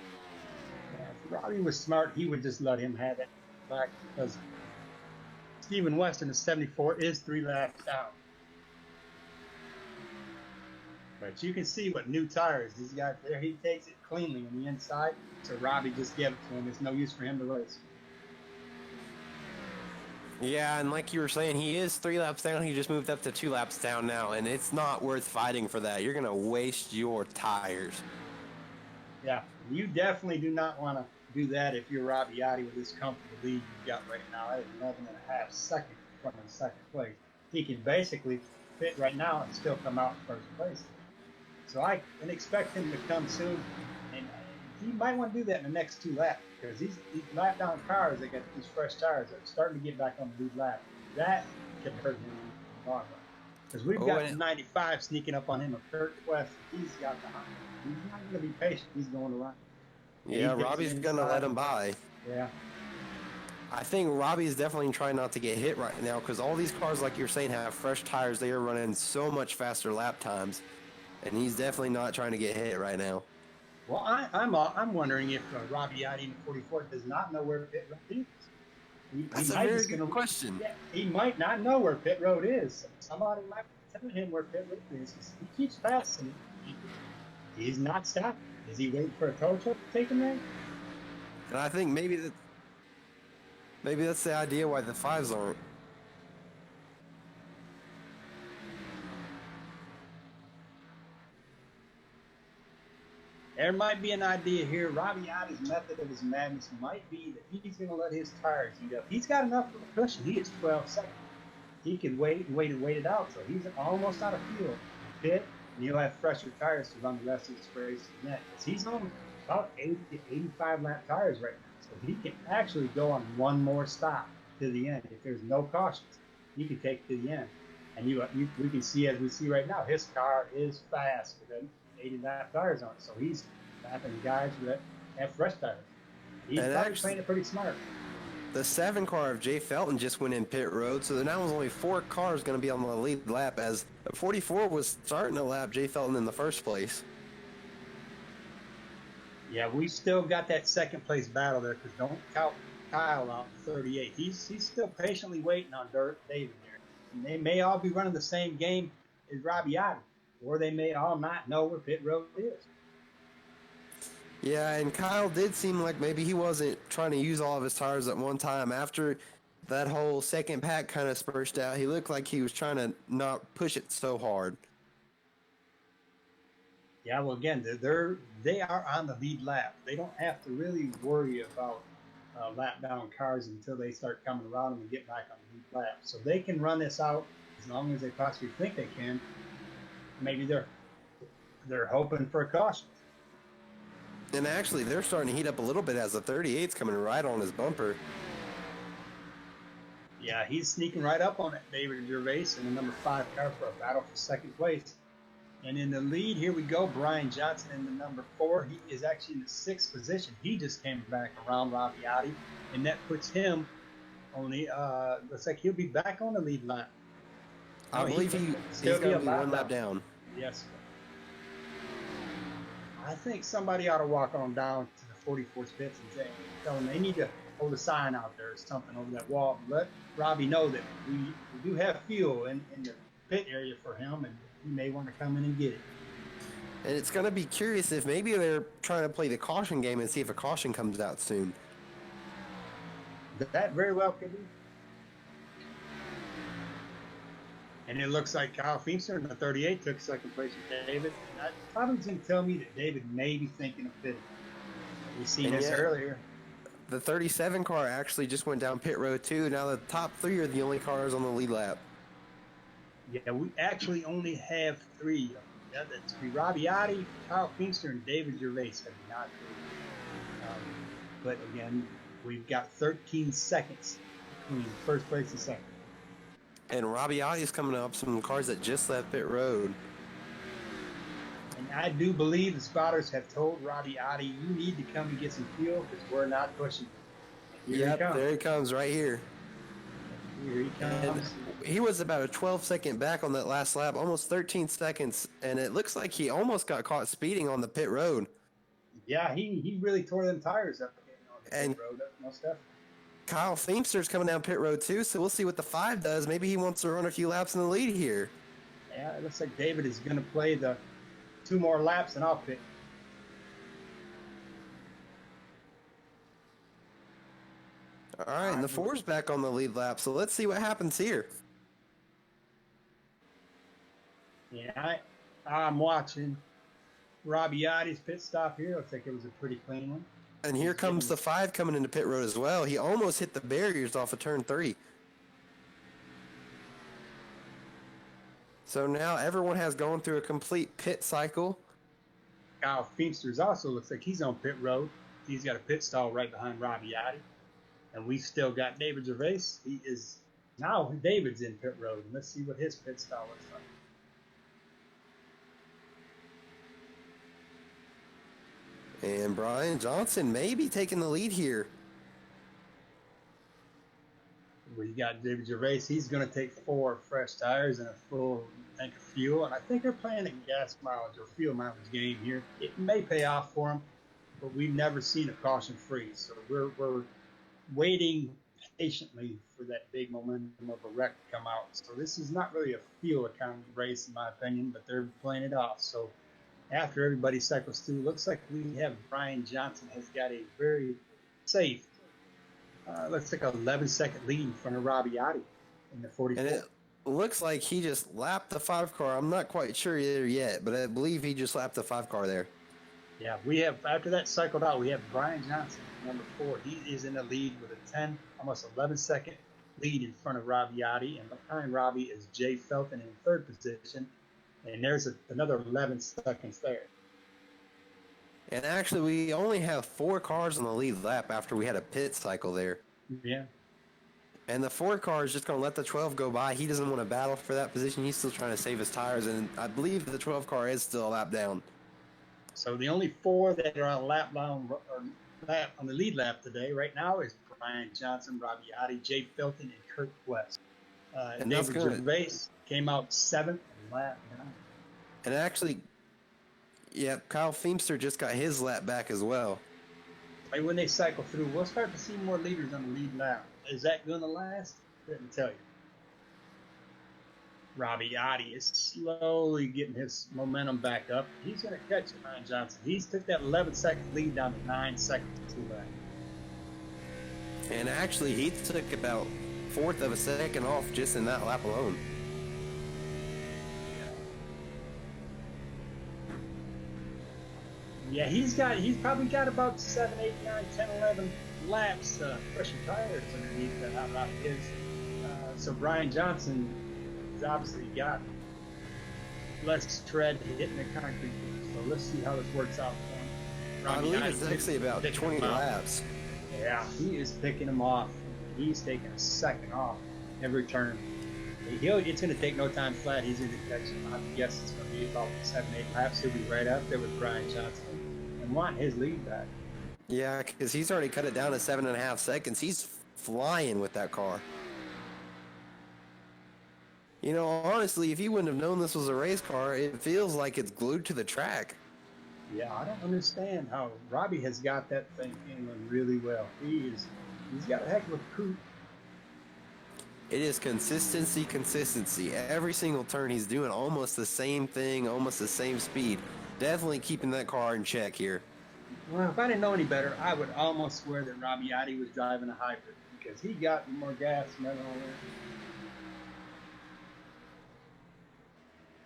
If Robbie was smart, he would just let him have it back, because Stephen West in the 74 is 3 laps down. But you can see what new tires he's got there. He takes it cleanly on the inside, so Robbie just gave it to him. It's no use for him to race. Yeah, and like you were saying, he is 3 laps down. He just moved up to 2 laps down now, and it's not worth fighting for that. You're going to waste your tires. Yeah, you definitely do not want to do that if you're Robbie Adi with this comfortable lead you've got right now. That is 11.5 seconds from the second place. He can basically fit right now and still come out in first place. So I can expect him to come soon, and he might want to do that in the next 2 laps, because these lap down cars, they got these fresh tires that are starting to get back on the lead lap. That could hurt him in the long run. Because we've got the 95 sneaking up on him, a Kurt Quest. He's got the He's not going to be patient. He's going to run. Yeah, Robbie's going to let him by. Yeah. I think Robbie's definitely trying not to get hit right now, because all these cars, like you're saying, have fresh tires. They are running so much faster lap times, and he's definitely not trying to get hit right now. Well, I'm wondering if Robbie Adi in 44 does not know where pit road is. That's a very good question. Yeah, he might not know where pit road is. Somebody might tell him where pit road is. He keeps passing. He's not stopping. Is he waiting for a tow truck to take him there? And I think maybe that's the idea why the 5s aren't. There might be an idea here. Robbie Adi's method of his madness might be that he's going to let his tires heat up. He's got enough of a cushion. He is 12 seconds. He can wait it out. So he's almost out of fuel. Pit, and he'll have fresher tires to run the rest of his race next. He's on about 80 to 85 lap tires right now. So he can actually go on one more stop to the end. If there's no cautions, he can take it to the end. And we can see, as we see right now, his car is fast with 80 lap tires on it. So he's lapping guys that have fresh tires. He's probably playing it pretty smart. The 7 car of Jay Felton just went in pit road, so now there's only 4 cars going to be on the lead lap, as 44 was starting to lap Jay Felton in the first place. Yeah, we still got that second place battle there, because don't count Kyle out 38. He's still patiently waiting on David there. And they may all be running the same game as Rabbiati, or they may all not know where pit road is. Yeah, and Kyle did seem like maybe he wasn't trying to use all of his tires at one time. After that whole second pack kind of spurted out, he looked like he was trying to not push it so hard. Yeah, well, again, they are on the lead lap. They don't have to really worry about lap down cars until they start coming around and get back on the lead lap. So they can run this out as long as they possibly think they can. Maybe they're hoping for a caution. And actually, they're starting to heat up a little bit as the 38's coming right on his bumper. Yeah, he's sneaking right up on it, David Gervais, in the number 5 car for a battle for second place. And in the lead, here we go, Brian Johnson in the number 4. He is actually in the 6th position. He just came back around Rabbiati, and that puts him only, looks like he'll be back on the lead lap. I believe he's going to be one lap down. Yes. I think somebody ought to walk on down to the 44th pits and tell them they need to hold a sign out there or something over that wall. Let Robbie know that we do have fuel in the pit area for him, and he may want to come in and get it. And it's going to be curious if maybe they're trying to play the caution game and see if a caution comes out soon. That very well could be. And it looks like Kyle Feimster in the 38 took second place with David. And that probably going to tell me that David may be thinking of pitting. We've seen this earlier. The 37 car actually just went down pit road too. Now the top 3 are the only cars on the lead lap. Yeah, we actually only have 3. That's Rabbiati, Kyle Feimster, and David Gervais have not moved. But again, we've got 13 seconds between first place and second. And Rabbiati is coming up some cars that just left pit road. And I do believe the spotters have told Rabbiati, you need to come and get some fuel because we're not pushing. Yep, there he comes right here. Here he comes. And he was about a 12-second back on that last lap, almost 13 seconds, and it looks like he almost got caught speeding on the pit road. Yeah, he really tore them tires up on the pit road. No stuff. Kyle Feimster's coming down pit road too, so we'll see what the 5 does. Maybe he wants to run a few laps in the lead here. Yeah, it looks like David is going to play the 2 more laps and I'll pit. All right, and the 4's back on the lead lap, so let's see what happens here. Yeah, I'm watching Rabbiati's pit stop here. Looks like it was a pretty clean one. And here comes the 5 coming into pit road as well. He almost hit the barriers off of turn 3. So now everyone has gone through a complete pit cycle. Kyle Feimster's also looks like he's on pit road. He's got a pit stall right behind Rabbiati. And we've still got David Gervais. He is now David's in pit road. And let's see what his pit stall looks like. And Brian Johnson may be taking the lead here. We got David Gervais. He's going to take 4 fresh tires and a full tank of fuel. And I think they're playing a gas mileage or fuel mileage game here. It may pay off for him, but we've never seen a caution free. So we're waiting patiently for that big momentum of a wreck to come out. So this is not really a fuel economy race, in my opinion, but they're playing it off. So after everybody cycles through, looks like we have Brian Johnson has got a very safe, looks like 11-second lead in front of Rabbiati in the 44. And it looks like he just lapped the 5 car. I'm not quite sure there yet, but I believe he just lapped the 5 car there. Yeah, we have, after that cycled out, we have Brian Johnson, number 4. He is in the lead with a 10, almost 11-second lead in front of Rabbiati. And behind Robbie is Jay Felton in 3rd position. And there's another 11 seconds there. And actually, we only have 4 cars on the lead lap after we had a pit cycle there. Yeah. And the 4 car is just going to let the 12 go by. He doesn't want to battle for that position. He's still trying to save his tires. And I believe the 12 car is still a lap down. So the only 4 that are on lap down or lap on the lead lap today right now is Brian Johnson, Robbie Ottey, Jay Filton, and Kurt West. And David that's gonna- Gervais came out 7th and lap 9. And actually, yeah, Kyle Feemster just got his lap back as well. Right when they cycle through, we'll start to see more leaders on the lead lap. Is that going to last? Let me tell you. Robbie Ottey is slowly getting his momentum back up. He's going to catch Brian Johnson. He's took that 11-second lead down to 9 seconds to 2 laps. And actually, he took about 1/4 of a second off just in that lap alone. Yeah, he's probably got about 7, 8, 9, 10, 11 laps, fresher tires underneath that out of his. So Brian Johnson has obviously got less tread hitting the concrete. So let's see how this works out for him. I believe it's actually about 20 laps. Yeah, he is picking him off. He's taking a second off every turn. It's going to take no time flat. He's going to catch him. I guess it's going to be about 7, 8 laps. He'll be right up there with Brian Johnson and want his lead back. Yeah, because he's already cut it down to 7.5 seconds. He's flying with that car. You know, honestly, if you wouldn't have known this was a race car, it feels like it's glued to the track. Yeah, I don't understand how Robbie has got that thing handling really well. He's got a heck of a coupe. It is consistency. Every single turn he's doing almost the same thing, almost the same speed. Definitely keeping that car in check here. Well, if I didn't know any better, I would almost swear that Robbie Ottey was driving a hybrid because he got more gas than everyone else.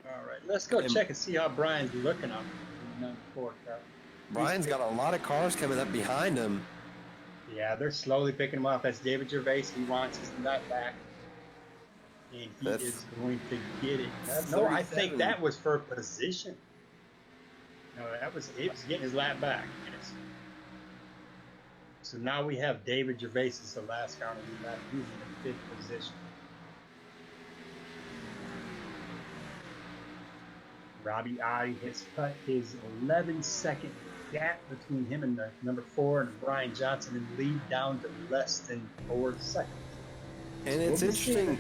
All right, let's go check and see how Brian's looking up in the number 4 car. Brian's got a lot of cars coming up behind him. Yeah, they're slowly picking him off. That's David Gervais. He wants his nut back. And he is going to get it. No, I think that was for position. No, it was getting his lap back. Yes. So now we have David Gervais as the last car on the lap. He's in the 5th position. Robbie Ottey has cut his 11-second gap between him and the number 4 and Brian Johnson and lead down to less than 4 seconds. And it's interesting.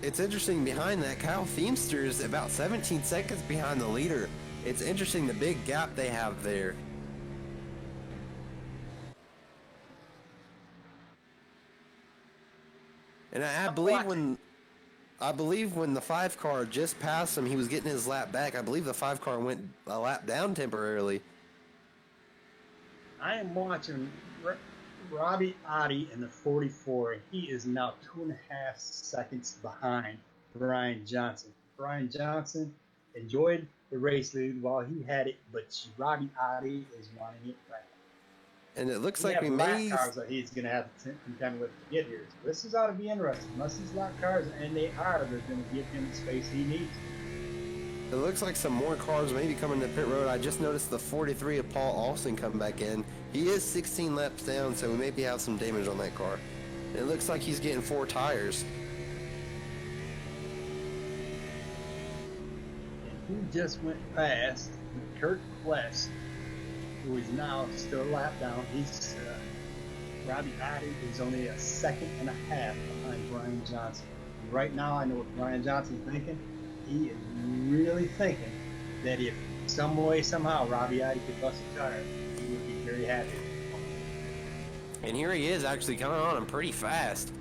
It's interesting behind that. Kyle Feemster is about 17 seconds behind the leader. It's interesting the big gap they have there. And I believe when the 5 car just passed him, he was getting his lap back. I believe the 5 car went a lap down temporarily. I am watching Robbie Ottey in the 44. He is now 2.5 seconds behind Brian Johnson. Brian Johnson enjoyed the race lead while he had it, but Robbie Ottey is wanting it back. And it looks like we may... cars that he's going to have to contend with to get here. So this is ought to be interesting. Unless these lap cars, and they are, they're going to give him the space he needs. It looks like some more cars may be coming to pit road. I just noticed the 43 of Paul Alston come back in. He is 16 laps down, so we maybe have some damage on that car. And it looks like he's getting 4 tires. And he just went past Kurt West, who is now still a lap down. He's Robbie Ottey is only 1.5 seconds behind Brian Johnson. And right now, I know what Brian Johnson's thinking. He is really thinking that if some way, somehow, Robbie Ottey could bust a tire, he would be very happy. And here he is actually coming on him pretty fast.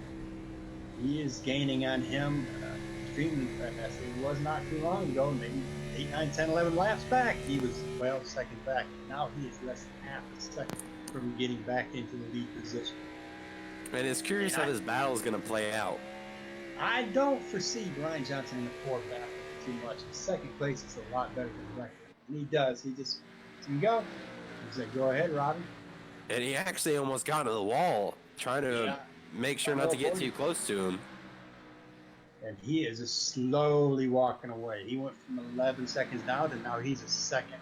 He is gaining on him extremely fast. It was not too long ago, maybe 8, 9, 10, 11 laps back, he was 12 seconds back. Now he is less than half a second from getting back into the lead position. And it's curious how this battle is going to play out. I don't foresee Brian Johnson in the 4th battle too much. The 2nd place is a lot better than the record. And he does. He just can go. He said, "Go ahead, Robbie." And he actually almost got to the wall, trying to make sure not to get too close to him. And he is just slowly walking away. He went from 11 seconds down to now he's 1 second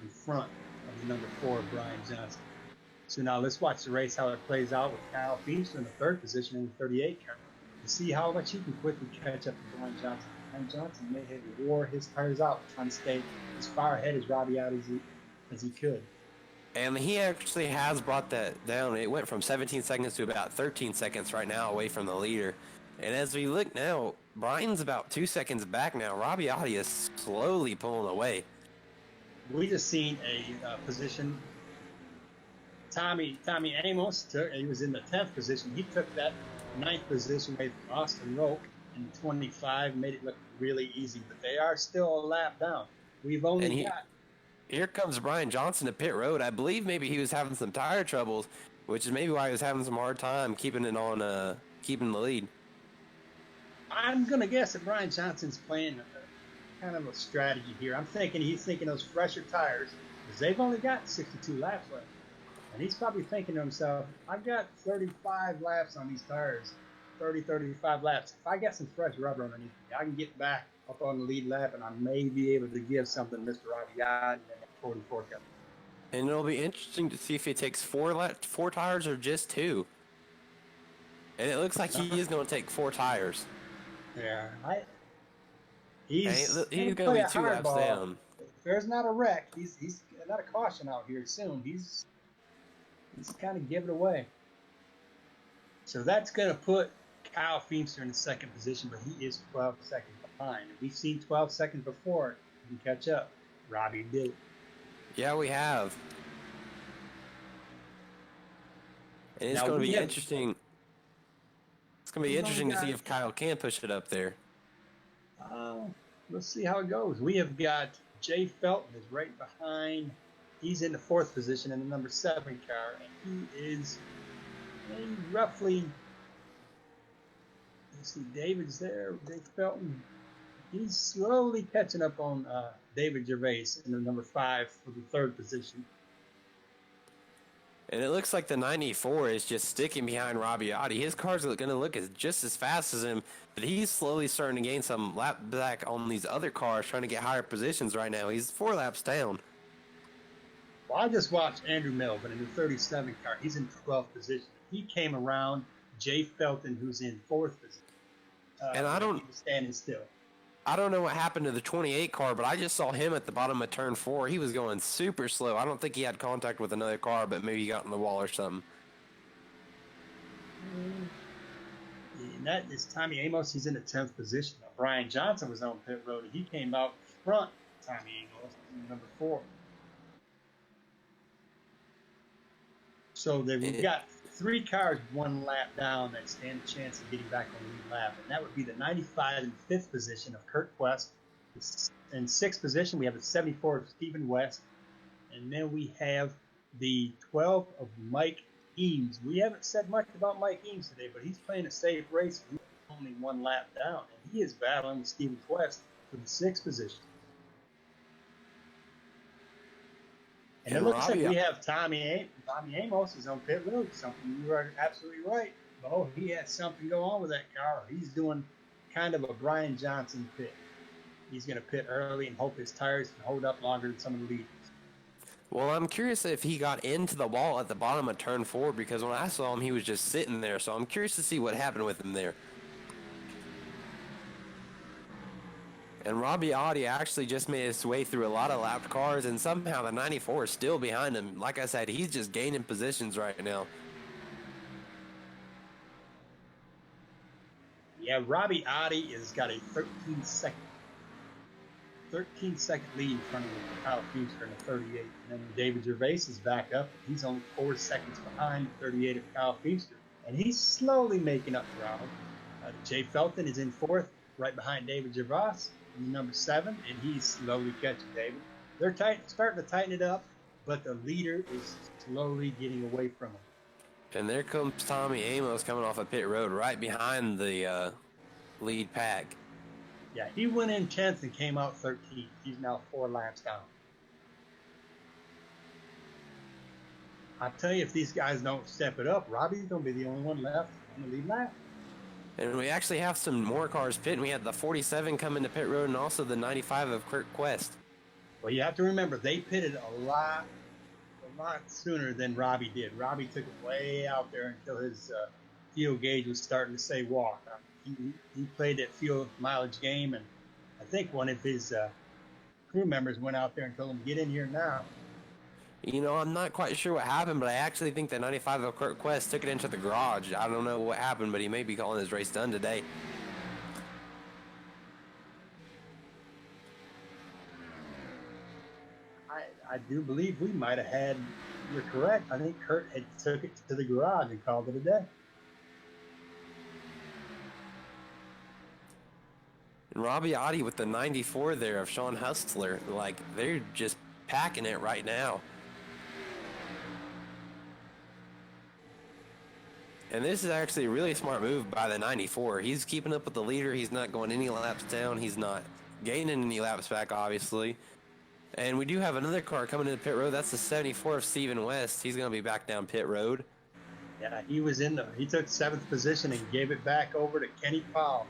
in front of the number 4, Brian Johnson. So now let's watch the race, how it plays out with Kyle Feemster in the 3rd position in the 38 car. To see how much he can quickly catch up to Brian Johnson. Brian Johnson may have wore his tires out trying to stay as far ahead as Robbie Ottey as he could. And he actually has brought that down. It went from 17 seconds to about 13 seconds right now away from the leader. And as we look now, Brian's about 2 seconds back now. Robbie Audi is slowly pulling away. We just seen a position. Tommy Amos he was in the 10th position. He took that 9th position away from Austin Roke in 25, made it look really easy. But they are still a lap down. We've only got. Here comes Brian Johnson to pit road. I believe maybe he was having some tire troubles, which is maybe why he was having some hard time keeping keeping the lead. I'm gonna guess that Brian Johnson's playing kind of a strategy here. I'm thinking he's thinking those fresher tires, because they've only got 62 laps left, and he's probably thinking to himself, "I've got 35 laps on these tires, 35 laps. If I get some fresh rubber underneath me, I can get back up on the lead lap, and I may be able to give something to Mr. Raviad and that 44 cup." And it'll be interesting to see if he takes four tires or just 2. And it looks like he is going to take 4 tires. Yeah, he's going to be 2 laps down. If there's not a wreck, he's not a caution out here soon. He's kind of giving away. So that's going to put Kyle Feemster in the 2nd position, but he is 12 seconds behind. We've seen 12 seconds before he can catch up. Robbie did it. Yeah, we have. And it's going to be interesting. It's going to be interesting to see if Kyle can push it up there. Let's see how it goes. We have got Jay Felton is right behind. He's in the 4th position in the number 7 car, and he is roughly. Let's see, David's there. Jay Felton. He's slowly catching up on David Gervais in the number 5 for the 3rd position. And it looks like the 94 is just sticking behind Robbie Audi. His car's going to look just as fast as him, but he's slowly starting to gain some lap back on these other cars, trying to get higher positions right now. He's 4 laps down. Well, I just watched Andrew Melvin in the 37 car. He's in 12th position. He came around Jay Felton, who's in 4th position. And he was standing still. I don't know what happened to the 28 car, but I just saw him at the bottom of turn 4. He was going super slow. I don't think he had contact with another car, but maybe he got in the wall or something. And that is Tommy Amos. He's in the 10th position. Now, Brian Johnson was on pit road, and he came out front. Tommy Amos, number 4. So we've got 3 cars 1 lap down that stand a chance of getting back on the lead lap, and that would be the 95 and 5th position of Kurt Quest. In 6th position, we have the 74 of Stephen West, and then we have the 12 of Mike Eames. We haven't said much about Mike Eames today, but he's playing a safe race. He's only 1 lap down, and he is battling with Stephen Quest for the 6th position. And it looks like we have Tommy Amos is on pit road. Something you are absolutely right. Oh, he has something go on with that car. He's doing kind of a Brian Johnson pit. He's going to pit early and hope his tires can hold up longer than some of the leaders. Well, I'm curious if he got into the wall at the bottom of turn 4, because when I saw him, he was just sitting there. So I'm curious to see what happened with him there. And Robbie Audi actually just made his way through a lot of lapped cars, and somehow the 94 is still behind him. Like I said, he's just gaining positions right now. Yeah, Robbie Audi has got a 13-second lead in front of Kyle Feemster in the 38. And then David Gervais is back up. He's only 4 seconds behind the 38 of Kyle Feemster. And he's slowly making up ground. Jay Felton is in 4th, right behind David Gervais. Number 7, and he's slowly catching David. They're starting to tighten it up, but the leader is slowly getting away from him. And there comes Tommy Amos coming off a pit road right behind the lead pack. Yeah, he went in 10th and came out 13th. He's now 4 laps down. I tell you, if these guys don't step it up, Robbie's going to be the only one left on the lead lap. And we actually have some more cars pitting. We had the 47 come into pit road and also the 95 of Kurt Quest. Well, you have to remember, they pitted a lot sooner than Robbie did. Robbie took it way out there until his fuel gauge was starting to say walk. He played that fuel mileage game, and I think one of his crew members went out there and told him, "Get in here now." You know, I'm not quite sure what happened, but I actually think that 95 of Kurt Quest took it into the garage. I don't know what happened, but he may be calling his race done today. I do believe we might have had, you're correct. I think Kurt had took it to the garage and called it a day. And Robbie Otti with the 94 there of Sean Hustler, like, they're just packing it right now. And this is actually a really smart move by the 94. He's keeping up with the leader. He's not going any laps down. He's not gaining any laps back, obviously. And we do have another car coming into pit road. That's the 74 of Steven West. He's going to be back down pit road. Yeah, he took 7th position and gave it back over to Kenny Powell.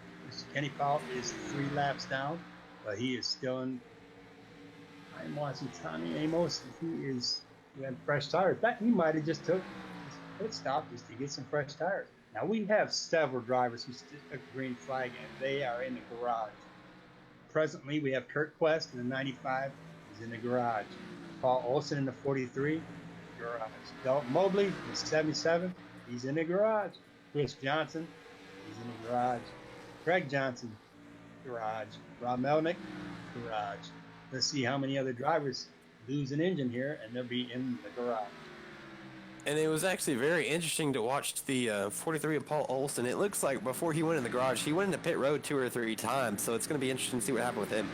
Kenny Powell is 3 laps down, but he is still in. I'm watching Tommy Amos. He had fresh tires. In fact, he might have just took pit stop just to get some fresh tires. Now we have several drivers who still took a green flag and they are in the garage. Presently, we have Kurt Quest in the 95. He's in the garage. Paul Olson in the 43. Garage. Dalton Mobley in the 77. He's in the garage. Chris Johnson. He's in the garage. Craig Johnson. Garage. Rob Melnick. Garage. Let's see how many other drivers lose an engine here and they'll be in the garage. And it was actually very interesting to watch the 43 of Paul Olson. It looks like before he went in the garage, he went into pit road 2 or 3 times, so it's going to be interesting to see what happened with him.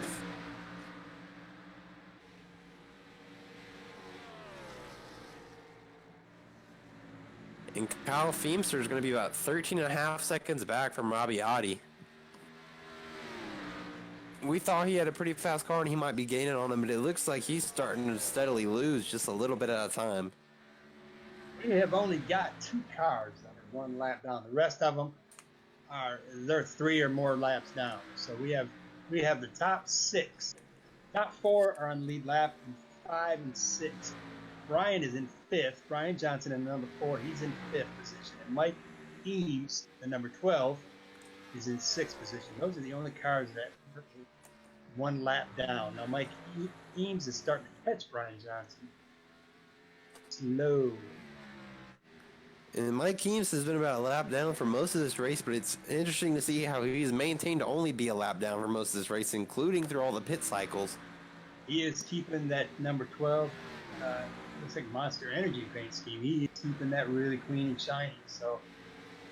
And Kyle Feemster is going to be about 13.5 seconds back from Robbie Otti. We thought he had a pretty fast car and he might be gaining on him, but it looks like he's starting to steadily lose just a little bit at a time. We have only got 2 cars that are 1 lap down. The rest of them they're 3 or more laps down. So we have the top 6. Top 4 are on the lead lap, and 5 and 6. Brian is in 5th. Brian Johnson in number 4, he's in 5th position. And Mike Eames, the number 12, is in 6th position. Those are the only cars that are 1 lap down. Now Mike Eames is starting to catch Brian Johnson. Slow. And Mike Eames has been about a lap down for most of this race, but it's interesting to see how he's maintained to only be a lap down for most of this race, including through all the pit cycles. He is keeping that number 12, looks like Monster Energy paint scheme. He is keeping that really clean and shiny. So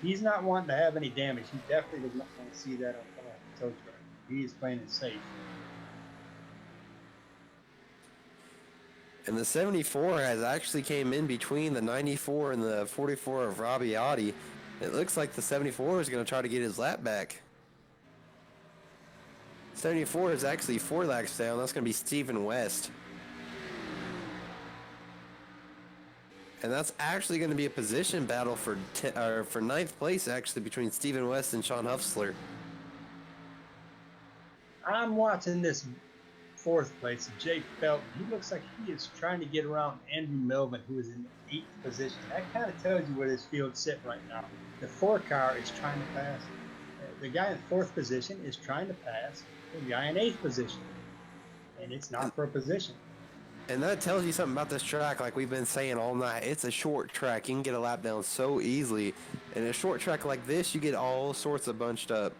he's not wanting to have any damage. He definitely does not want to see that on the tow truck. He is playing it safe. And the 74 has actually came in between the 94 and the 44 of Robbie Otti. It looks like the 74 is going to try to get his lap back. 74 is actually 4 laps down. That's going to be Steven West. And that's actually going to be a position battle for 9th place, actually, between Steven West and Sean Hustler. I'm watching this 4th place, Jay Felton. He looks like he is trying to get around Andrew Melvin, who is in 8th position. That kind of tells you where this field's sitting right now. The 4 car is trying to pass. The guy in 4th position is trying to pass the guy in 8th position. And it's not for a position. And that tells you something about this track, like we've been saying all night. It's a short track. You can get a lap down so easily. And a short track like this, you get all sorts of bunched up.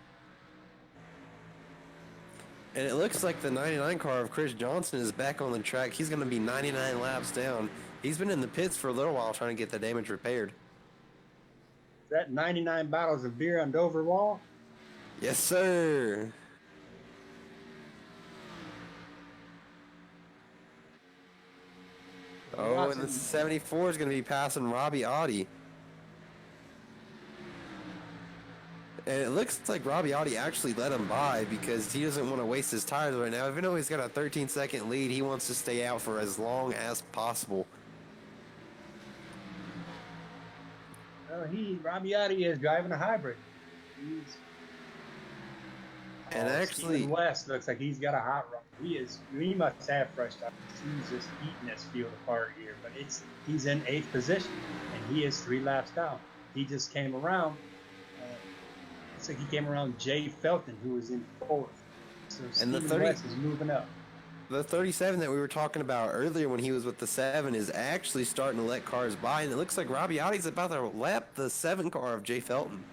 And it looks like the 99 car of Chris Johnson is back on the track. He's going to be 99 laps down. He's been in the pits for a little while trying to get the damage repaired. Is that 99 bottles of beer on Dover Wall? Yes, sir. Oh, and the 74 is going to be passing Robbie Otti. And it looks like Robbie Otti actually let him by because he doesn't want to waste his tires right now. Even though he's got a 13-second lead, he wants to stay out for as long as possible. Robbie Otti is driving a hybrid. Steven West looks like he's got a hot rod. He must have fresh tires. He's just eating this field apart here. But he's in 8th position, and he is 3 laps down. He just came around. Looks like he came around Jay Felton, who was in 4th. So Steven West is moving up. the 37 that we were talking about earlier when he was with the 7 is actually starting to let cars by, and it looks like Robbie Otti's about to lap the 7 car of Jay Felton.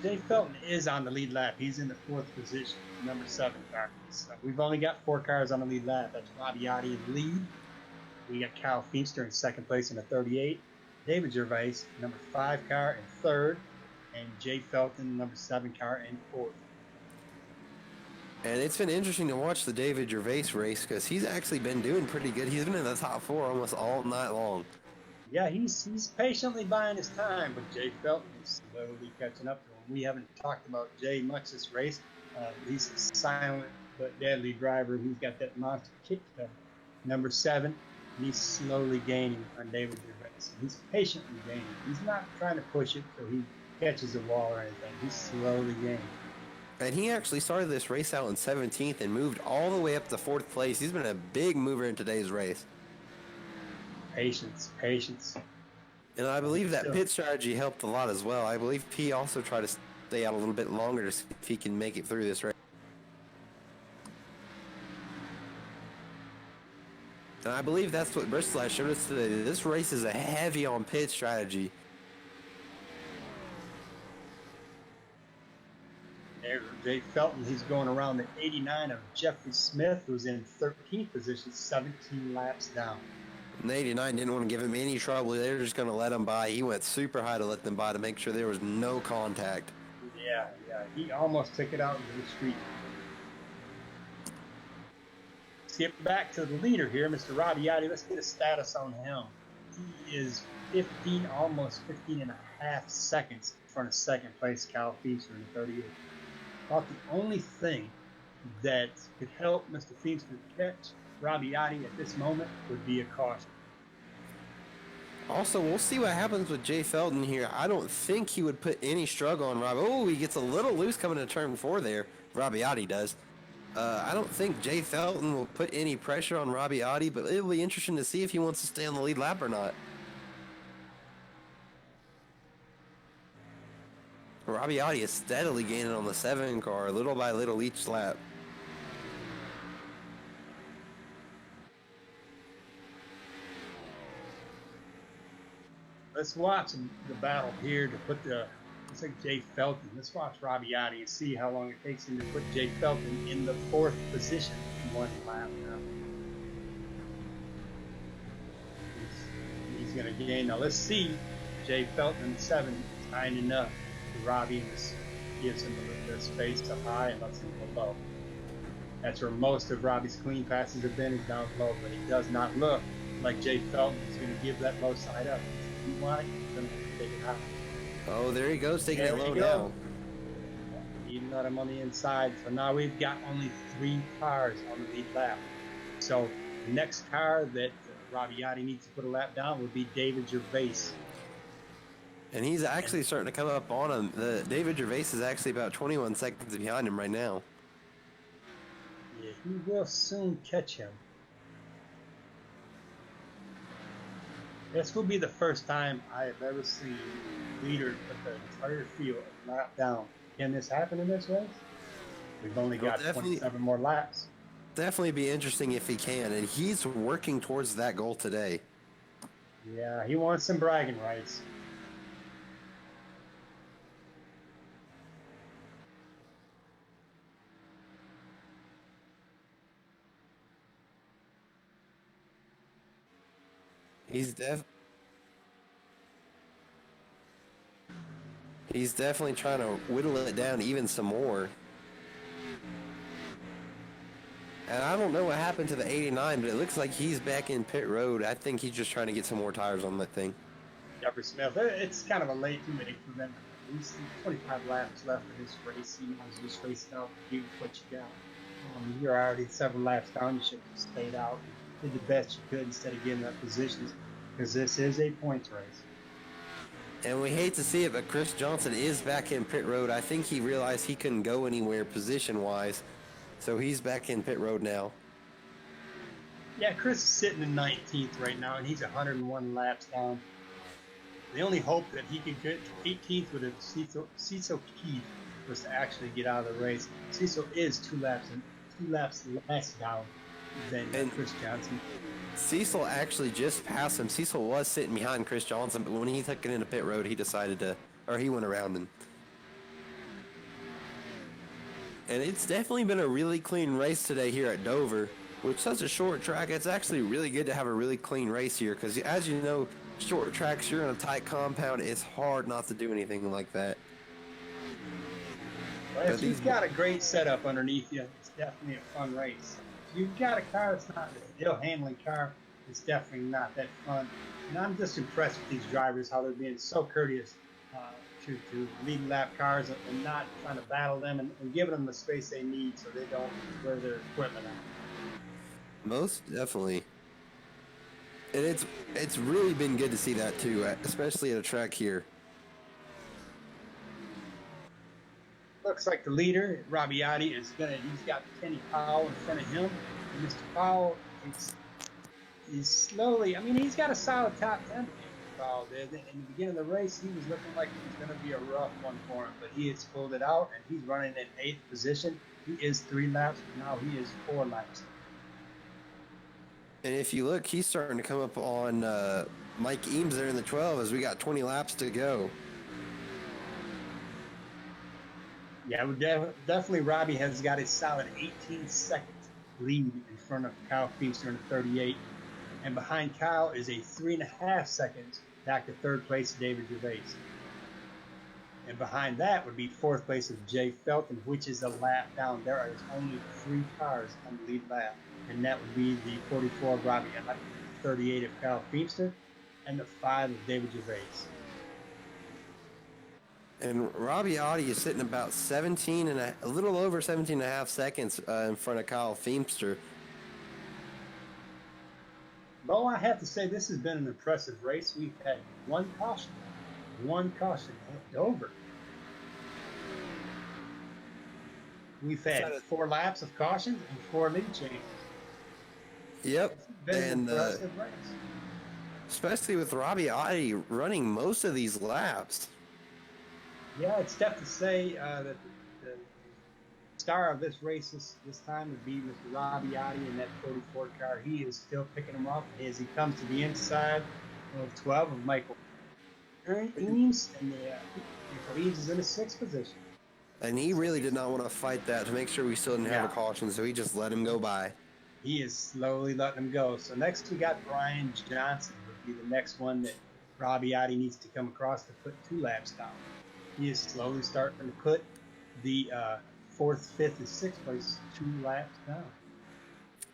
Jay Felton is on the lead lap. He's in the 4th position, number 7 car. So we've only got 4 cars on the lead lap. That's Robbie Otti in lead. We got Kyle Feimster in 2nd place in the 38. David Gervais, number 5 car in 3rd. And Jay Felton, number 7 car in 4th. And it's been interesting to watch the David Gervais race because he's actually been doing pretty good. He's been in the top 4 almost all night long. Yeah, he's patiently buying his time, but Jay Felton is slowly catching up to him. We haven't talked about Jay much this race. He's a silent but deadly driver. He's got that monster kick to number 7. And he's slowly gaining on David Gervais. He's patiently gaining. He's not trying to push it so he catches a wall or anything. He's slowly gaining. And he actually started this race out in 17th and moved all the way up to 4th place. He's been a big mover in today's race. Patience, patience. And I believe that pit strategy helped a lot as well. I believe he also tried to stay out a little bit longer to see if he can make it through this race. And I believe that's what Bristol has showed us today. This race is a heavy on pit strategy. There's Jay Felton. He's going around the 89 of Jeffrey Smith, who's in 13th position, 17 laps down. And the 89 didn't want to give him any trouble. They were just going to let him by. He went super high to let them by to make sure there was no contact. Yeah. He almost took it out into the street. Skip back to the leader here, Mr. Robbie Otti. Let's get a status on him. He is 15, almost 15 and a half seconds in front of 2nd place Kyle Feimster in the 38. About the only thing that could help Mr. Feimster catch Robbie Otti at this moment would be a caution. Also, we'll see what happens with Jay Felton here. I don't think he would put any struggle on Robbie. Oh, he gets a little loose coming to turn 4 there. Robbie Otti does. I don't think Jay Felton will put any pressure on Robbie Otti, but it'll be interesting to see if he wants to stay on the lead lap or not. Robbie Otti is steadily gaining on the 7 car, little by little each lap. Let's watch the battle here to put looks like Jay Felton. Let's watch Robbie Otti and see how long it takes him to put Jay Felton in the 4th position in 1 lap now. He's going to gain. Now let's see. Jay Felton in 7 is kind enough to Robbie and this gives him a little bit of space up high and lets him go low. That's where most of Robbie's clean passes have been, is down low, but it does not look like Jay Felton is going to give that low side up. If you want it, he's going to take it high. Oh, there he goes, taking it low now. He let him on the inside. So now we've got only 3 cars on the lead lap. So the next car that Robbie Otti needs to put a lap down would be David Gervais. And he's actually starting to come up on him. David Gervais is actually about 21 seconds behind him right now. Yeah, he will soon catch him. This will be the first time I have ever seen a leader put the entire field a lap down. Can this happen in this race? We've only got 27 more laps. Definitely be interesting if he can, and he's working towards that goal today. Yeah, he wants some bragging rights. He's definitely trying to whittle it down even some more. And I don't know what happened to the 89, but it looks like he's back in pit road. I think he's just trying to get some more tires on that thing. Jeffrey Smith, it's kind of a late committee for them. He's 25 laps left in this race. He wants to just race it out and do what you got. You're already 7 laps down. You should have stayed out and did the best you could instead of getting up positions, because this is a points race. And we hate to see it, but Chris Johnson is back in pit road. I think he realized he couldn't go anywhere position-wise, so he's back in pit road now. Yeah, Chris is sitting in 19th right now, and he's 101 laps down. The only hope that he can get 18th with a Cecil Keith was to actually get out of the race. Cecil is two laps less down than Chris Johnson. Cecil actually just passed him. Cecil was sitting behind Chris Johnson, but when he took it into pit road, he decided to, or he went around him. And it's definitely been a really clean race today here at Dover. With such a short track, it's actually really good to have a really clean race here because, as you know, short tracks, you're in a tight compound. It's hard not to do anything like that. Well, if you've got a great setup underneath you, it's definitely a fun race. If you've got a car that's not a hill-handling car, it's definitely not that fun. And I'm just impressed with these drivers, how they're being so courteous to lead lap cars and not trying to battle them and giving them the space they need so they don't wear their equipment out. Most definitely. And it's really been good to see that too, especially at a track here. Looks like the leader, Robbie Adi, he's got Kenny Powell in front of him. And Mr. Powell, he's slowly, I mean, he's got a solid top 10. Powell did. In the beginning of the race, he was looking like it was going to be a rough one for him, but he has pulled it out, and he's running in 8th position. He is 3 laps, now he is 4 laps. And if you look, he's starting to come up on Mike Eames there in the 12 as we got 20 laps to go. Yeah, definitely Robbie has got a solid 18 seconds lead in front of Kyle Feaster in the 38. And behind Kyle is a 3.5 seconds back to 3rd place, David Gervais. And behind that would be 4th place of Jay Felton, which is a lap down. There are only 3 cars on the lead lap. And that would be the 44 of Robbie Adi, 38 of Kyle Feaster, and the 5 of David Gervais. And Robbie Adi is sitting about 17 and a little over 17 and a half seconds in front of Kyle Feimster. Well, I have to say this has been an impressive race. We've had one caution at Dover. We've had 4 laps of cautions and 4 lead changes. Yep, It's been an impressive race. Especially with Robbie Adi running most of these laps. Yeah, it's tough to say that the star of this race this time would be Mr. Robbie Adi in that 44 car. He is still picking him up as he comes to the inside of 12 of Michael Eames, and Michael Eames is in the 6th position. And he really did not want to fight that to make sure we still didn't have a caution, so he just let him go by. He is slowly letting him go. So next we got Brian Johnson, would be the next one that Robbie Adi needs to come across to put 2 laps down. He is slowly starting to put the 4th, 5th, and 6th place 2 laps down.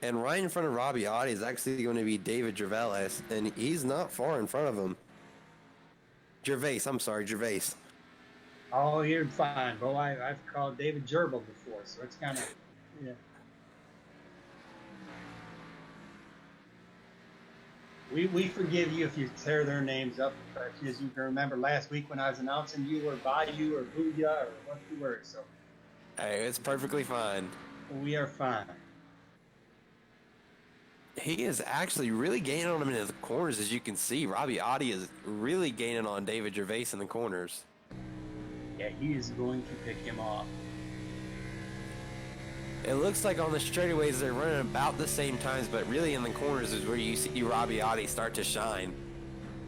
And right in front of Robbie Adi is actually going to be David Gervais, and he's not far in front of him. Gervais. Oh, you're fine, Bo. I've called David Gerbil before, so it's kind of, yeah. We forgive you if you tear their names up, but as you can remember last week when I was announcing you were Bayou or Booyah or what you were, so. Hey, it's perfectly fine. We are fine. He is actually really gaining on him in the corners, as you can see. Robbie Adi is really gaining on David Gervais in the corners. Yeah, he is going to pick him off. It looks like on the straightaways they're running about the same times, but really in the corners is where you see Robbie Adi start to shine.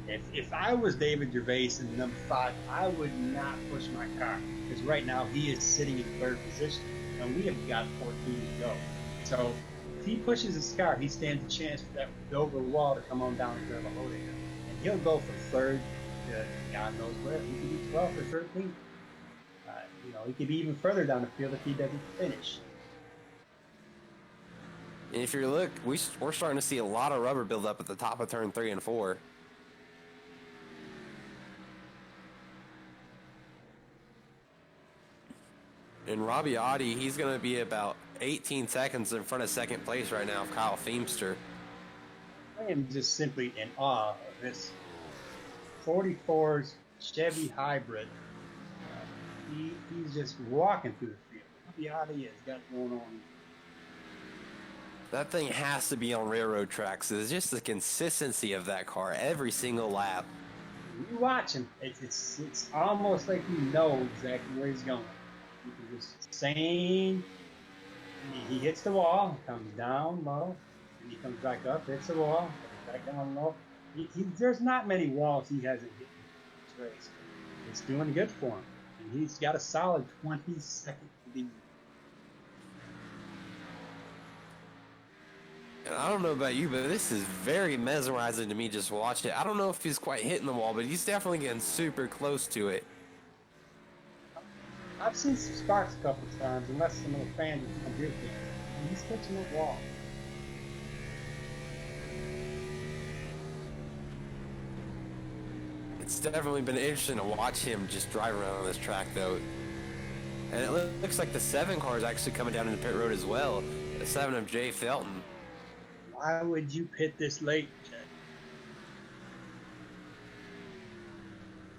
If I was David Gervais in number 5, I would not push my car, because right now he is sitting in 3rd position, and we have got 14 to go. So if he pushes his car, he stands a chance for that Dover wall to come on down and grab a hold of him. And he'll go for 3rd to God knows where. He could be 12th or 13th. He could be even further down the field if he doesn't finish. And if you look, we're starting to see a lot of rubber build up at the top of turn 3 and 4. And Robbie Adi, he's going to be about 18 seconds in front of 2nd place right now of Kyle Feimster. I am just simply in awe of this 44's Chevy hybrid. He's just walking through the field. Robbie Adi has got going on. That thing has to be on railroad tracks. It's just the consistency of that car every single lap. You watch him. It's almost like you know exactly where he's going. You can just same. He hits the wall, comes down low, and he comes back up, hits the wall, comes back down low. There's not many walls he hasn't hit in this race. It's doing good for him, and he's got a solid 20-second lead. And I don't know about you, but this is very mesmerizing to me just watch it. I don't know if he's quite hitting the wall, but he's definitely getting super close to it. I've seen some sparks a couple of times, unless some of the fans are agree with me. He's touching that wall. It's definitely been interesting to watch him just drive around on this track, though. And it looks like the 7 car is actually coming down into pit road as well. The 7 of Jay Felton. Why would you pit this late, Jay?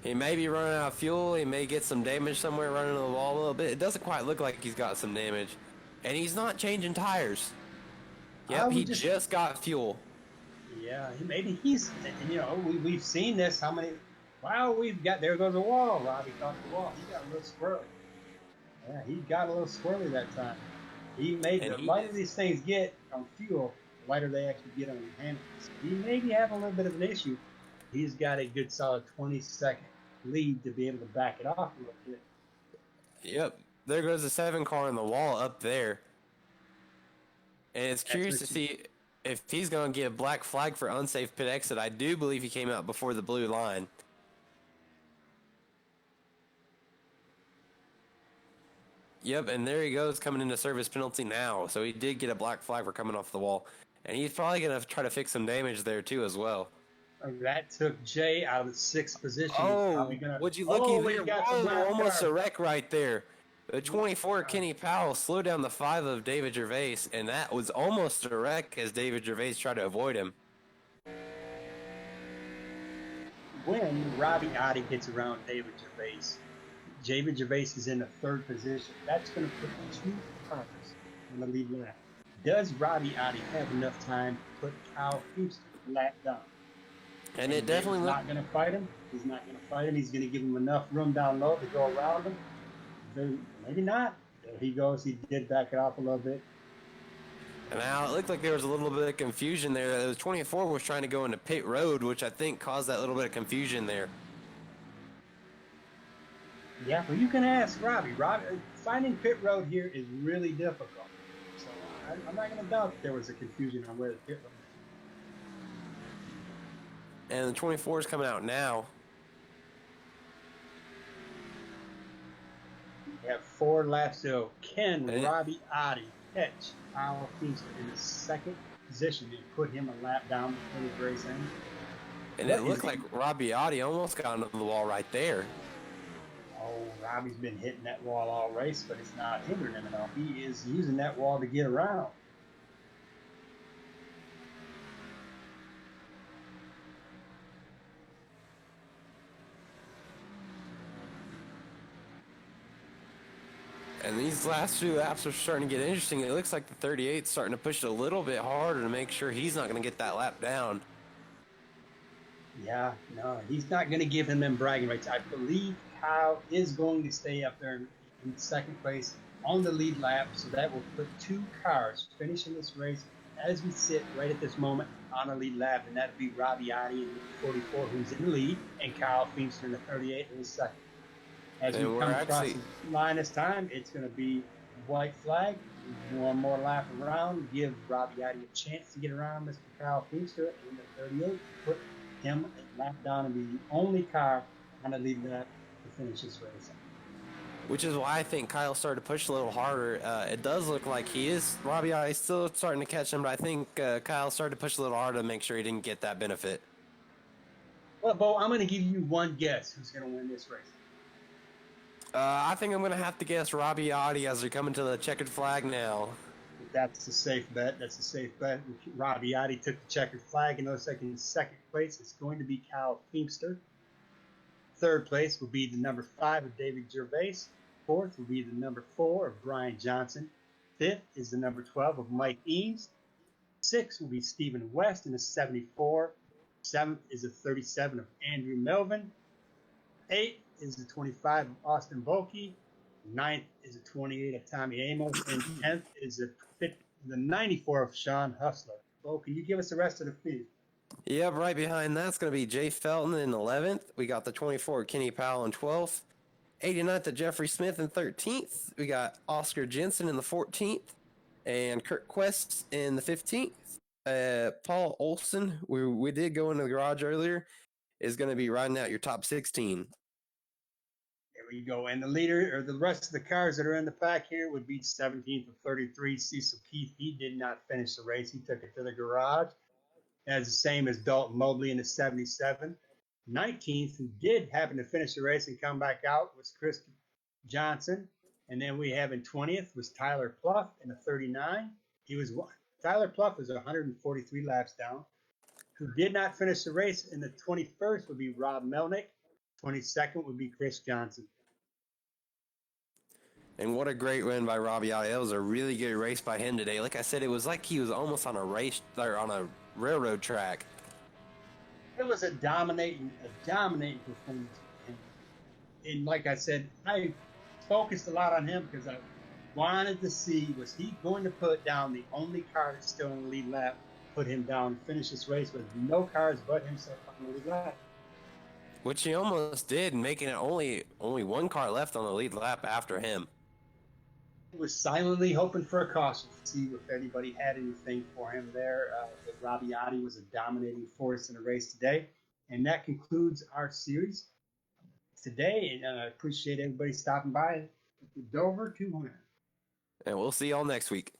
He may be running out of fuel. He may get some damage somewhere running on the wall a little bit. It doesn't quite look like he's got some damage. And he's not changing tires. Yep, he just got fuel. Yeah, maybe he's, you know, we've seen this. How many? Wow, there goes a wall. Robbie caught the wall. He got a little squirrely. Yeah, he got a little squirrely that time. The lighter these things get on fuel, the lighter they actually get on the handles. He may be having a little bit of an issue. He's got a good solid 20-second lead to be able to back it off a little bit. Yep, there goes the 7 car on the wall up there. And it's curious to see if he's going to get a black flag for unsafe pit exit. I do believe he came out before the blue line. Yep, and there he goes coming into service penalty now. So he did get a black flag for coming off the wall. And he's probably going to try to fix some damage there too as well. That took Jay out of the 6th position. Oh, would you look there? Whoa, almost a wreck right there. The 24, Kenny Powell, slowed down the 5 of David Gervais, and that was almost a wreck as David Gervais tried to avoid him. When Robbie Oddie gets around David Gervais is in the 3rd position. That's going to put 2 cars on the lead lap. Does Robbie Oddie have enough time to put Kyle Houston lap down? And it definitely not going to fight him. He's not going to fight him. He's going to give him enough room down low to go around him. Maybe not. There he goes. He did back it off a little bit. And now it looked like there was a little bit of confusion there. The 24 was trying to go into pit road, which I think caused that little bit of confusion there. Yeah, well, you can ask Robbie. Finding pit road here is really difficult. So I'm not going to doubt that there was a confusion on where the pit road is. And the 24 is coming out now. We have 4 laps to go. Can Robbie Oddie catch Kyle Feaster in the 2nd position and put him a lap down before the race ends? And it looked like Robbie Oddie almost got into the wall right there. Oh, Robbie's been hitting that wall all race, but it's not hindering him at all. He is using that wall to get around. And these last 2 laps are starting to get interesting. It looks like the 38's starting to push it a little bit harder to make sure he's not going to get that lap down. Yeah, no, he's not going to give him them bragging rights. I believe Kyle is going to stay up there in 2nd place on the lead lap, so that will put 2 cars finishing this race as we sit right at this moment on a lead lap, and that would be Robbie Oddie in the 44, who's in the lead, and Kyle Feaster in the 38 in the 2nd. As we come across the line this time, it's going to be white flag. One more lap around, give Robbie Oddie a chance to get around Mr. Kyle Feaster in the 38, put him a lap down and be the only car on the lead lap to finish this race. Which is why I think Kyle started to push a little harder. It does look like Robbie Oddie still starting to catch him, but I think Kyle started to push a little harder to make sure he didn't get that benefit. Well, Bo, I'm going to give you one guess who's going to win this race. I think I'm going to have to guess Robbie Oddie as they're coming to the checkered flag now. That's a safe bet. Robbie Oddie took the checkered flag, and looks like in 2nd place it's going to be Kyle Feaster. 3rd place will be the number 5 of David Gervais. 4th will be the number 4 of Brian Johnson. 5th is the number 12 of Mike Eames. 6th will be Stephen West in the 74. 7th is the 37 of Andrew Melvin. 8th is the 25 of Austin Volke. Ninth is a 28 of Tommy Amos, and 10th is the 94 of Sean Hustler. Bo, can you give us the rest of the field? Yep, right behind that's going to be Jay Felton in 11th. We got the 24 Kenny Powell in 12th. 89th to Jeffrey Smith in 13th. We got Oscar Jensen in the 14th. And Kurt Quest in the 15th. Paul Olson, we did go into the garage earlier, is going to be riding out your top 16. There we go. And the leader, or the rest of the cars that are in the pack here, would be 17th of 33, Cecil Keith. He did not finish the race. He took it to the garage. That's the same as Dalton Mobley in the 77. 19th, who did happen to finish the race and come back out, was Chris Johnson. And then we have in 20th was Tyler Pluff in the 39. Tyler Pluff was 143 laps down. Who did not finish the race in the 21st would be Rob Melnick. 22nd would be Chris Johnson. And what a great win by Robbie Otti. That was a really good race by him today. Like I said, it was like he was almost on a race or on a railroad track. It was a dominating performance. And like I said, I focused a lot on him because I wanted to see, was he going to put down the only car that's still in the lead lap, put him down, finish this race with no cars but himself on the lead lap. Which he almost did, making it only one car left on the lead lap after him. He was silently hoping for a caution to see if anybody had anything for him there. But Robbie Otti was a dominating force in the race today. And that concludes our series today. And I appreciate everybody stopping by. Dover 200. And we'll see y'all next week.